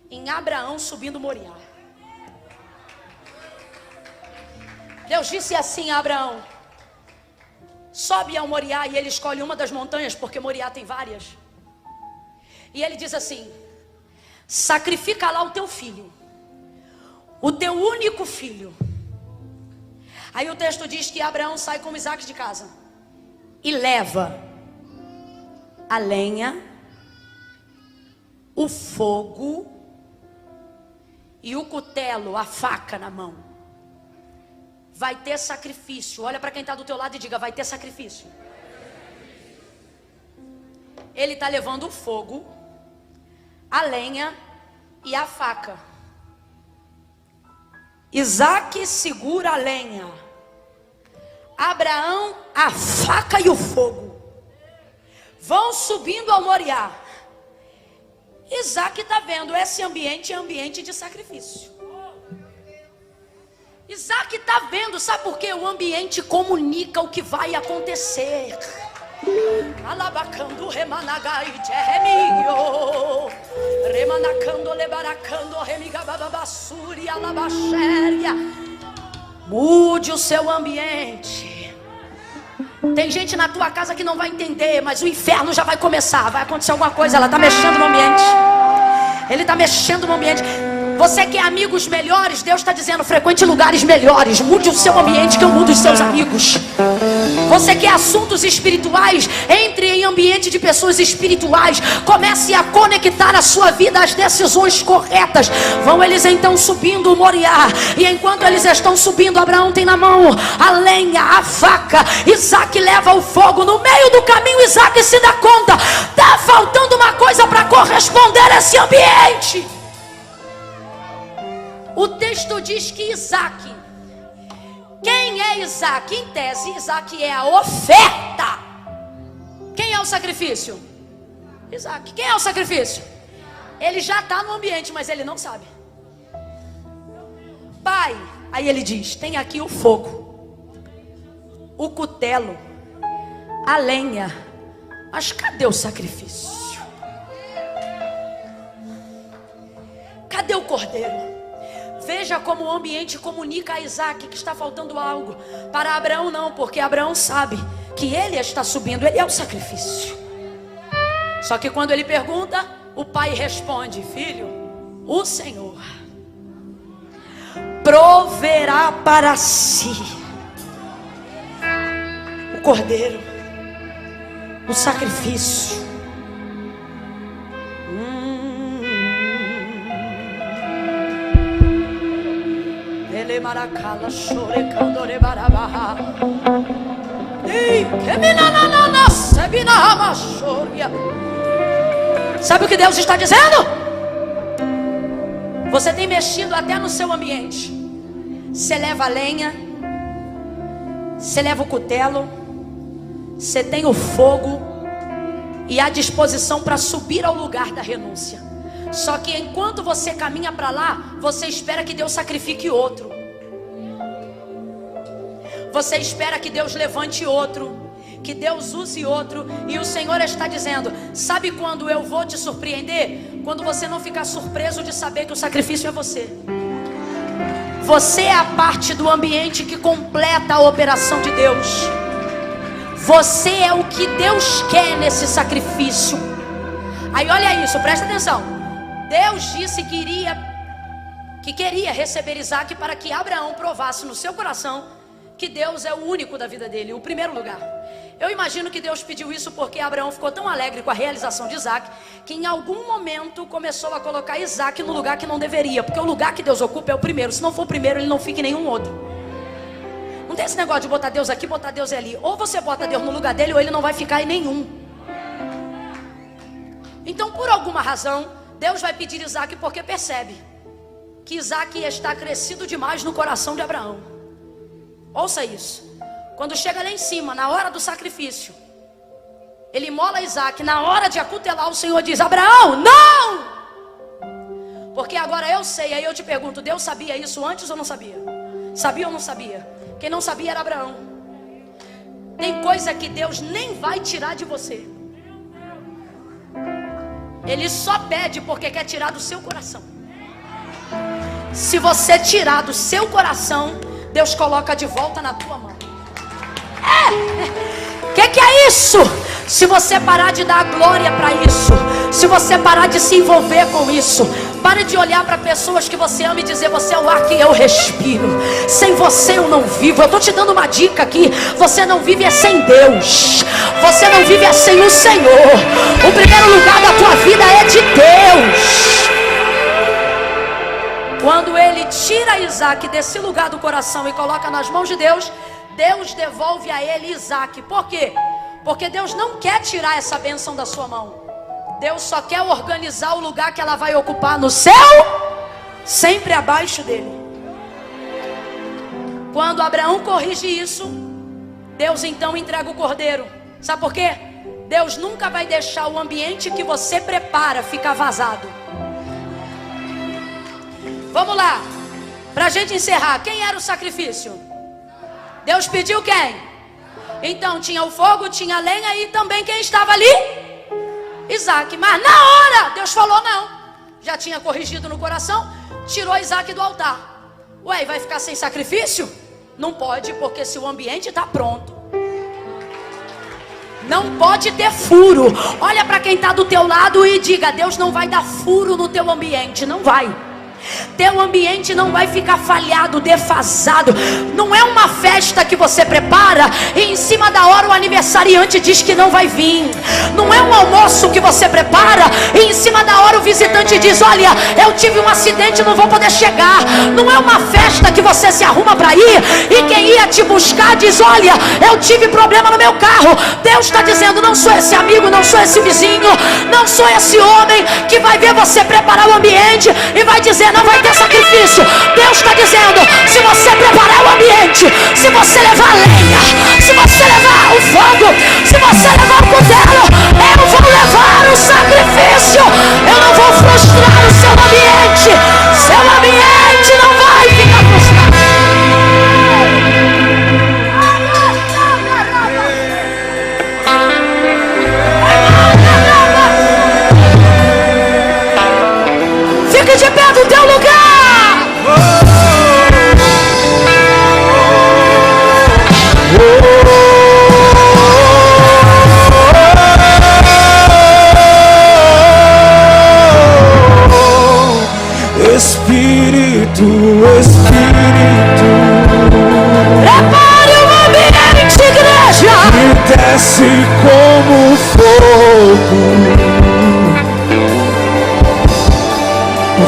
Em Abraão subindo Moriá. Deus disse assim a Abraão, sobe ao Moriá, e ele escolhe uma das montanhas, porque Moriá tem várias. E ele diz assim, sacrifica lá o teu filho, o teu único filho. Aí o texto diz que Abraão sai com Isaac de casa e leva a lenha, o fogo e o cutelo, a faca na mão. Vai ter sacrifício. Olha para quem está do teu lado e diga, vai ter sacrifício. Ele está levando o fogo, a lenha e a faca. Isaac segura a lenha, Abraão a faca e o fogo. Vão subindo ao Moriá. Isaac está vendo, esse ambiente é ambiente de sacrifício. Isaac está vendo, sabe por quê? O ambiente comunica o que vai acontecer. Alabacando remanagai teremio, remanacando lebaracando remigababassuri alabaxéria. Mude o seu ambiente. Tem gente na tua casa que não vai entender, mas o inferno já vai começar. Vai acontecer alguma coisa, ela está mexendo no ambiente. Ele está mexendo no ambiente. Você quer amigos melhores? Deus está dizendo, frequente lugares melhores. Mude o seu ambiente que eu mudo os seus amigos. Você quer assuntos espirituais? Entre em ambiente de pessoas espirituais. Comece a conectar a sua vida às decisões corretas. Vão eles então subindo o Moriá. E enquanto eles estão subindo, Abraão tem na mão a lenha, a faca. Isaac leva o fogo. No meio do caminho, Isaac se dá conta: está faltando uma coisa para corresponder a esse ambiente. O texto diz que Isaac, quem é Isaac? Em tese, Isaac é a oferta. Quem é o sacrifício? Isaac. Quem é o sacrifício? Ele já está no ambiente, mas ele não sabe. Pai, aí ele diz: tem aqui o fogo, o cutelo, a lenha, mas cadê o sacrifício? Cadê o cordeiro? Veja como o ambiente comunica a Isaac que está faltando algo. Para Abraão não, porque Abraão sabe que ele está subindo, ele é o sacrifício. Só que quando ele pergunta, o pai responde: filho, o Senhor proverá para si o cordeiro, o sacrifício. Maracala, chore, candore, barabaha. Sabe o que Deus está dizendo? Você tem mexido até no seu ambiente. Você leva a lenha, você leva o cutelo, você tem o fogo e a disposição para subir ao lugar da renúncia. Só que enquanto você caminha para lá, você espera que Deus sacrifique outro. Você espera que Deus levante outro, que Deus use outro. E o Senhor está dizendo: sabe quando eu vou te surpreender? Quando você não ficar surpreso de saber que o sacrifício é você. Você é a parte do ambiente que completa a operação de Deus. Você é o que Deus quer nesse sacrifício. Aí olha isso, presta atenção. Deus disse que queria receber Isaac para que Abraão provasse no seu coração que Deus é o único da vida dele, o primeiro lugar. Eu imagino que Deus pediu isso porque Abraão ficou tão alegre com a realização de Isaac, que em algum momento começou a colocar Isaac no lugar que não deveria. Porque o lugar que Deus ocupa é o primeiro. Se não for o primeiro, ele não fica em nenhum outro. Não tem esse negócio de botar Deus aqui, botar Deus ali. Ou você bota Deus no lugar dele, ou ele não vai ficar em nenhum. Então, por alguma razão, Deus vai pedir Isaac porque percebe que Isaac está crescido demais no coração de Abraão. Ouça isso. Quando chega lá em cima, na hora do sacrifício, ele imola Isaac. Na hora de acutelar, o Senhor diz: Abraão, não! Porque agora eu sei. Aí eu te pergunto: Deus sabia isso antes ou não sabia? Sabia ou não sabia? Quem não sabia era Abraão. Tem coisa que Deus nem vai tirar de você. Ele só pede porque quer tirar do seu coração. Se você tirar do seu coração, Deus coloca de volta na tua mão. Que é isso? Se você parar de dar glória para isso, se você parar de se envolver com isso, pare de olhar para pessoas que você ama e dizer: você é o ar que eu respiro. Sem você eu não vivo. Eu estou te dando uma dica aqui: você não vive é sem Deus. Você não vive é sem o Senhor. O primeiro lugar da tua vida é de Deus. Quando ele tira Isaac desse lugar do coração e coloca nas mãos de Deus, Deus devolve a ele Isaac. Por quê? Porque Deus não quer tirar essa bênção da sua mão. Deus só quer organizar o lugar que ela vai ocupar no céu, sempre abaixo dele. Quando Abraão corrige isso, Deus então entrega o cordeiro. Sabe por quê? Deus nunca vai deixar o ambiente que você prepara ficar vazado. Vamos lá, para a gente encerrar. Quem era o sacrifício? Deus pediu quem? Então tinha o fogo, tinha a lenha e também quem estava ali? Isaac. Mas na hora Deus falou não. Já tinha corrigido no coração, tirou Isaac do altar. Ué, vai ficar sem sacrifício? Não pode, porque se o ambiente está pronto, não pode ter furo. Olha para quem está do teu lado e diga: Deus não vai dar furo no teu ambiente. Não vai. teu ambiente não vai ficar falhado, defasado. Não é uma festa que você prepara e em cima da hora o aniversariante diz que não vai vir. Não é um almoço que você prepara e em cima da hora o visitante diz: olha, eu tive um acidente, não vou poder chegar. Não é uma festa que você se arruma para ir e quem ia te buscar diz: olha, eu tive problema no meu carro. Deus está dizendo: não sou esse amigo, não sou esse vizinho, não sou esse homem que vai ver você preparar o ambiente e vai dizer: não vai ter sacrifício. Deus está dizendo: se você preparar o ambiente, se você levar a lenha, se você levar o fogo, se você levar o cutelo, eu vou levar o sacrifício. Eu não vou frustrar o seu ambiente. Seu ambiente não vai ficar frustrado. Fique de pé no teu lugar. Espírito, Espírito, Prepare o ambiente, igreja. que desce como fogo,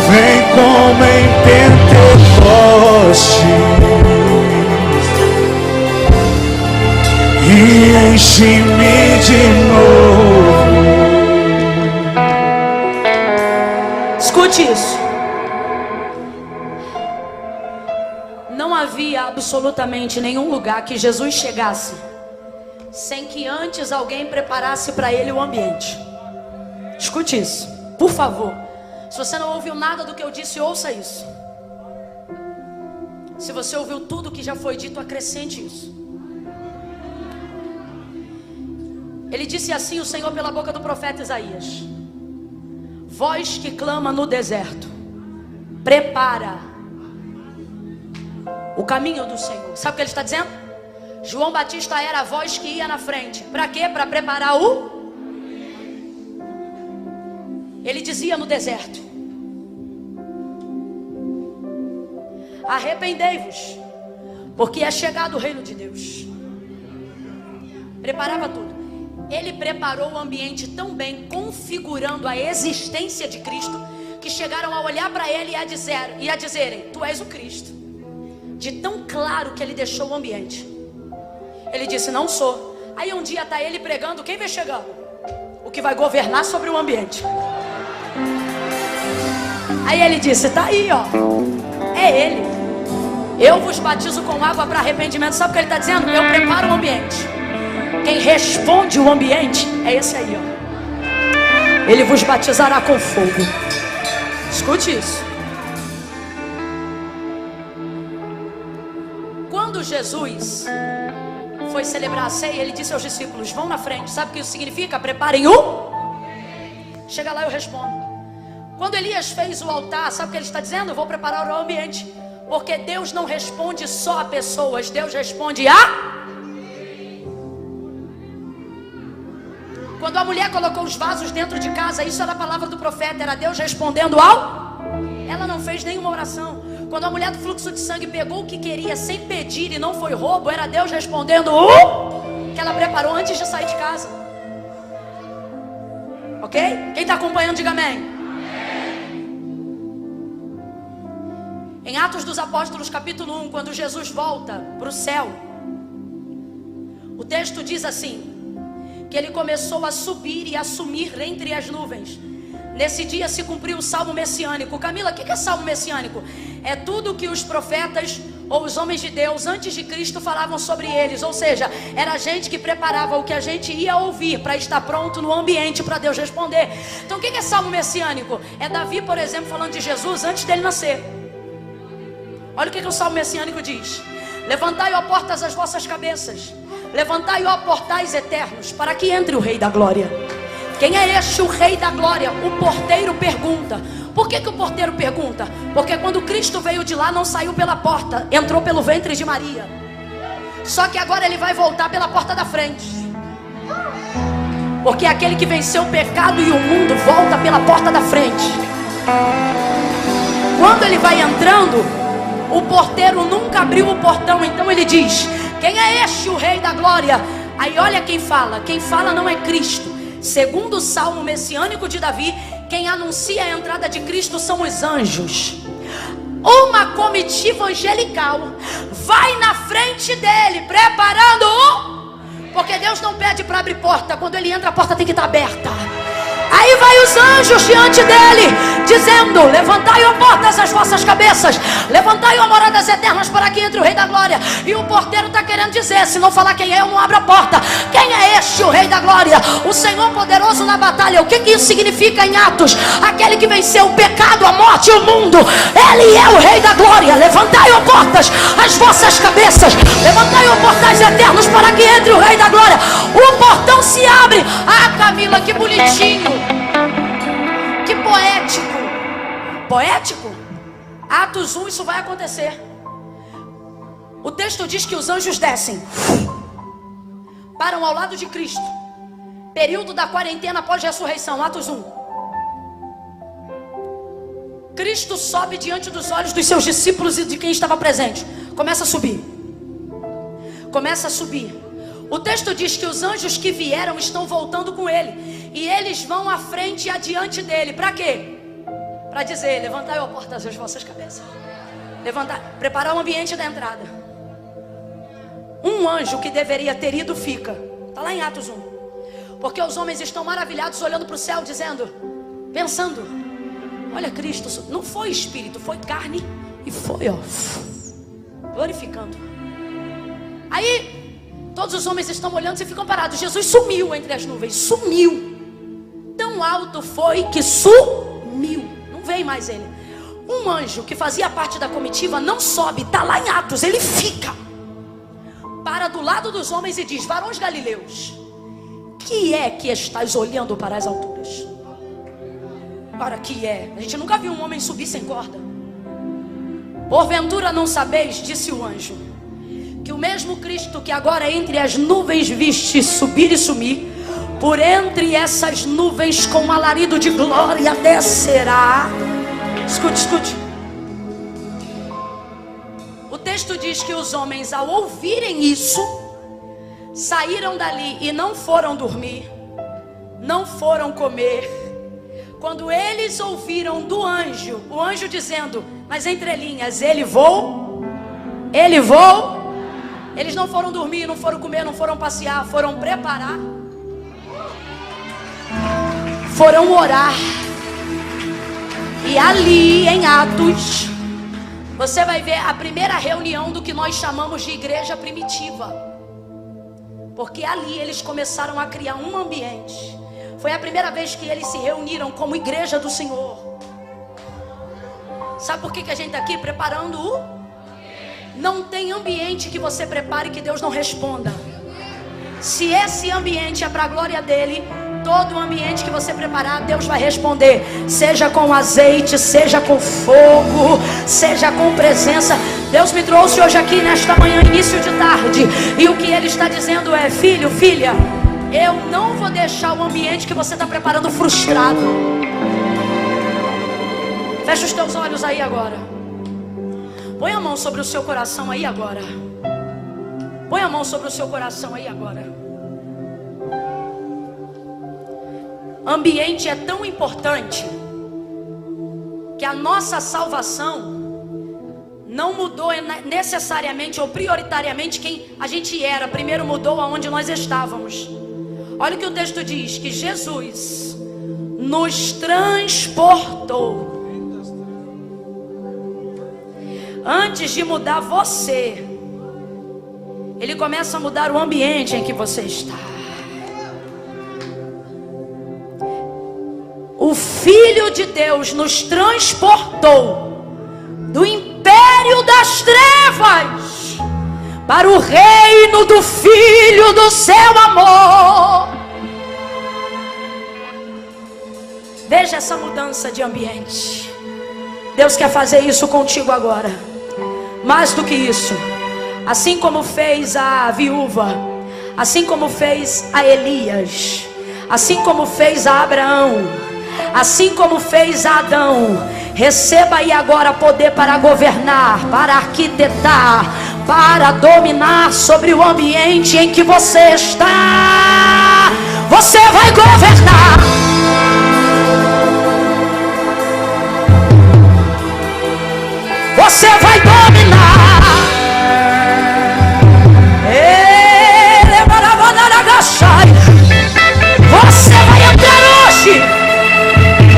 vem como em Pentecostes e enche-me de novo. Escute isso. Não havia absolutamente nenhum lugar que Jesus chegasse sem que antes alguém preparasse para ele o ambiente. Escute isso, por favor. Se você não ouviu nada do que eu disse, ouça isso. Se você ouviu tudo que já foi dito, acrescente isso. Ele disse assim, o Senhor, pela boca do profeta Isaías: voz que clama no deserto, prepara o caminho do Senhor. Sabe o que ele está dizendo? João Batista era a voz que ia na frente. Para quê? Para preparar o... Ele dizia no deserto: arrependei-vos, porque é chegado o reino de Deus. Preparava tudo. Ele preparou o ambiente tão bem, configurando a existência de Cristo, que chegaram a olhar para ele e a dizerem: tu és o Cristo. De tão claro que ele deixou o ambiente. Ele disse: não sou. Aí um dia está ele pregando, quem vem chegando? O que vai governar sobre o ambiente. Aí ele disse: tá aí, ó, é ele. Eu vos batizo com água para arrependimento. Sabe o que ele está dizendo? Eu preparo o ambiente. Quem responde o ambiente é esse aí, ó. Ele vos batizará com fogo. Escute isso. Quando Jesus foi celebrar a ceia, ele disse aos discípulos: vão na frente. Sabe o que isso significa? Preparem o... Chega lá, eu respondo. Quando Elias fez o altar, sabe o que ele está dizendo? Eu vou preparar o ambiente. Porque Deus não responde só a pessoas, Deus responde a... Quando a mulher colocou os vasos dentro de casa, isso era a palavra do profeta, era Deus respondendo ao... Ela não fez nenhuma oração. Quando a mulher do fluxo de sangue pegou o que queria sem pedir e não foi roubo, era Deus respondendo o que ela preparou antes de sair de casa. Ok? Quem está acompanhando, diga amém. Em Atos dos Apóstolos, capítulo 1, quando Jesus volta para o céu, o texto diz assim, que ele começou a subir e a sumir entre as nuvens. Nesse dia se cumpriu o salmo messiânico. Camila, o que é salmo messiânico? É tudo que os profetas ou os homens de Deus antes de Cristo falavam sobre eles. Ou seja, era a gente que preparava o que a gente ia ouvir para estar pronto no ambiente para Deus responder. Então o que é salmo messiânico? É Davi, por exemplo, falando de Jesus antes dele nascer. Olha o que o salmo messiânico diz: levantai, ó portas, as vossas cabeças, levantai, ó portais eternos, para que entre o Rei da Glória. Quem é este, o Rei da Glória? O porteiro pergunta. Por que o porteiro pergunta? Porque quando Cristo veio de lá, não saiu pela porta, entrou pelo ventre de Maria. Só que agora ele vai voltar pela porta da frente. Porque aquele que venceu o pecado e o mundo volta pela porta da frente. Quando ele vai entrando, o porteiro nunca abriu o portão. Então ele diz: quem é este, o Rei da Glória? Aí olha quem fala. Quem fala não é Cristo. Segundo o salmo messiânico de Davi, quem anuncia a entrada de Cristo são os anjos. Uma comitiva angelical vai na frente dele, preparando-o. Porque Deus não pede para abrir porta. Quando ele entra, a porta tem que estar aberta. Aí vai os anjos diante dele, dizendo: levantai, ó portas, as vossas cabeças, levantai, ó moradas eternas, para que entre o Rei da Glória. E o porteiro está querendo dizer: se não falar quem é, eu não abro a porta. Quem é este, o Rei da Glória? O Senhor poderoso na batalha. O que isso significa em Atos? Aquele que venceu o pecado, a morte e o mundo. Ele é o Rei da Glória. Levantai, ó portas, as vossas cabeças, levantai, ó portais eternos, para que entre o Rei da Glória. O portão se abre. Ah, Camila, que bonitinho, que poético. Poético? Atos 1, isso vai acontecer. O texto diz que os anjos descem, param ao lado de Cristo. Período da quarentena após a ressurreição. Atos 1. Cristo sobe diante dos olhos dos seus discípulos e de quem estava presente. Começa a subir. Começa a subir. O texto diz que os anjos que vieram estão voltando com ele. E eles vão à frente e adiante dele. Para quê? Para dizer: levantai, ó portas, as vossas cabeças. Levantar, preparar o ambiente da entrada. Um anjo que deveria ter ido fica. Está lá em Atos 1. Porque os homens estão maravilhados, olhando para o céu, dizendo, pensando: olha, Cristo não foi espírito, foi carne. E foi, ó, glorificando. Aí todos os homens estão olhando e ficam parados. Jesus sumiu entre as nuvens. Sumiu. Tão alto foi que sumiu. Não vem mais ele. Um anjo que fazia parte da comitiva não sobe. Está lá em Atos. Ele fica. Para do lado dos homens e diz: varões galileus, que é que estáis olhando para as alturas? Para que é? A gente nunca viu um homem subir sem corda. Porventura não sabeis, disse o anjo, que o mesmo Cristo que agora entre as nuvens viste subir e sumir, por entre essas nuvens com alarido de glória descerá. Escute, escute. O texto diz que os homens, ao ouvirem isso, saíram dali e não foram dormir, não foram comer. Quando eles ouviram do anjo, o anjo dizendo, nas entrelinhas: ele voa, ele voa. Eles não foram dormir, não foram comer, não foram passear, foram preparar, foram orar. E ali em Atos, você vai ver a primeira reunião do que nós chamamos de igreja primitiva. Porque ali eles começaram a criar um ambiente. Foi a primeira vez que eles se reuniram como igreja do Senhor. Sabe por que a gente está aqui preparando o... Não tem ambiente que você prepare que Deus não responda. Se esse ambiente é para a glória dele, todo o ambiente que você preparar, Deus vai responder. Seja com azeite, seja com fogo, seja com presença. Deus me trouxe hoje aqui nesta manhã, início de tarde, e o que Ele está dizendo é: filho, filha, eu não vou deixar o ambiente que você está preparando frustrado. Fecha os teus olhos aí agora. Põe a mão sobre o seu coração aí agora. Põe a mão sobre o seu coração aí agora. Ambiente é tão importante que a nossa salvação não mudou necessariamente ou prioritariamente quem a gente era. Primeiro mudou aonde nós estávamos. Olha o que o texto diz: que Jesus nos transportou. Antes de mudar você, Ele começa a mudar o ambiente em que você está. O Filho de Deus nos transportou do império das trevas para o reino do Filho do seu amor. Veja essa mudança de ambiente. Deus quer fazer isso contigo agora. Mais do que isso, assim como fez a viúva, assim como fez a Elias, assim como fez a Abraão, assim como fez a Adão, Receba aí agora poder para governar, para arquitetar, para dominar sobre o ambiente em que você está. Você vai governar. Você vai dominar. Você vai entrar hoje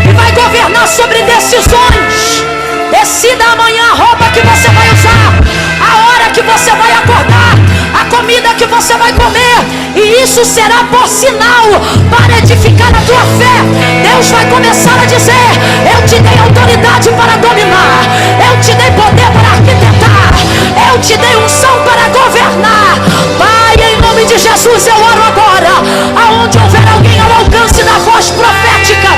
e vai governar sobre decisões. Decida amanhã a roupa que você vai usar, a hora que você vai acordar, a comida que você vai comer. E isso será por sinal para edificar a tua fé. Deus vai começar a dizer: eu te dei autoridade para dominar, eu te dei poder para arquitetar, eu te dei unção para governar. Pai, em nome de Jesus eu oro agora. Aonde houver alguém ao alcance da voz profética,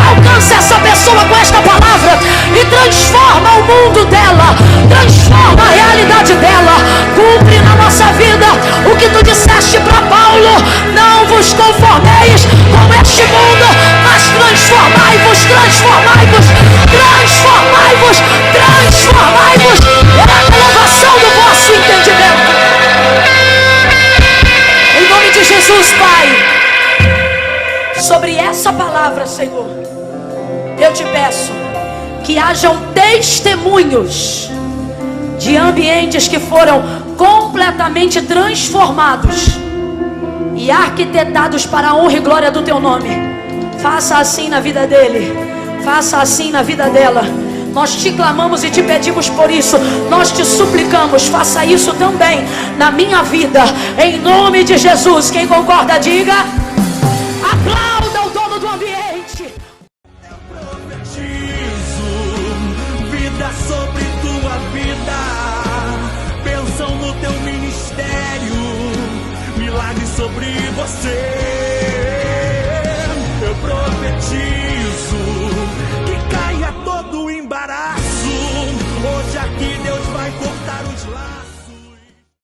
alcança essa pessoa com esta palavra e transforma o mundo dela, transforma a realidade dela. Cumpre na nossa vida o que tu disseste para Paulo: não vos conformeis com este mundo, mas transformai-vos, transformai-vos, transformai-vos, transformai-vos pela renovação do vosso entendimento. Em nome de Jesus, Pai, sobre essa palavra, Senhor, eu te peço que hajam testemunhos de ambientes que foram completamente transformados e arquitetados para a honra e glória do teu nome. Faça assim na vida dele, faça assim na vida dela. Nós te clamamos e te pedimos por isso. Nós te suplicamos, faça isso também na minha vida, em nome de Jesus. Quem concorda, diga: aplauda o dono do ambiente. Eu profetizo vida sobre tua vida, bênção no teu ministério, milagre sobre você. Eu profetizo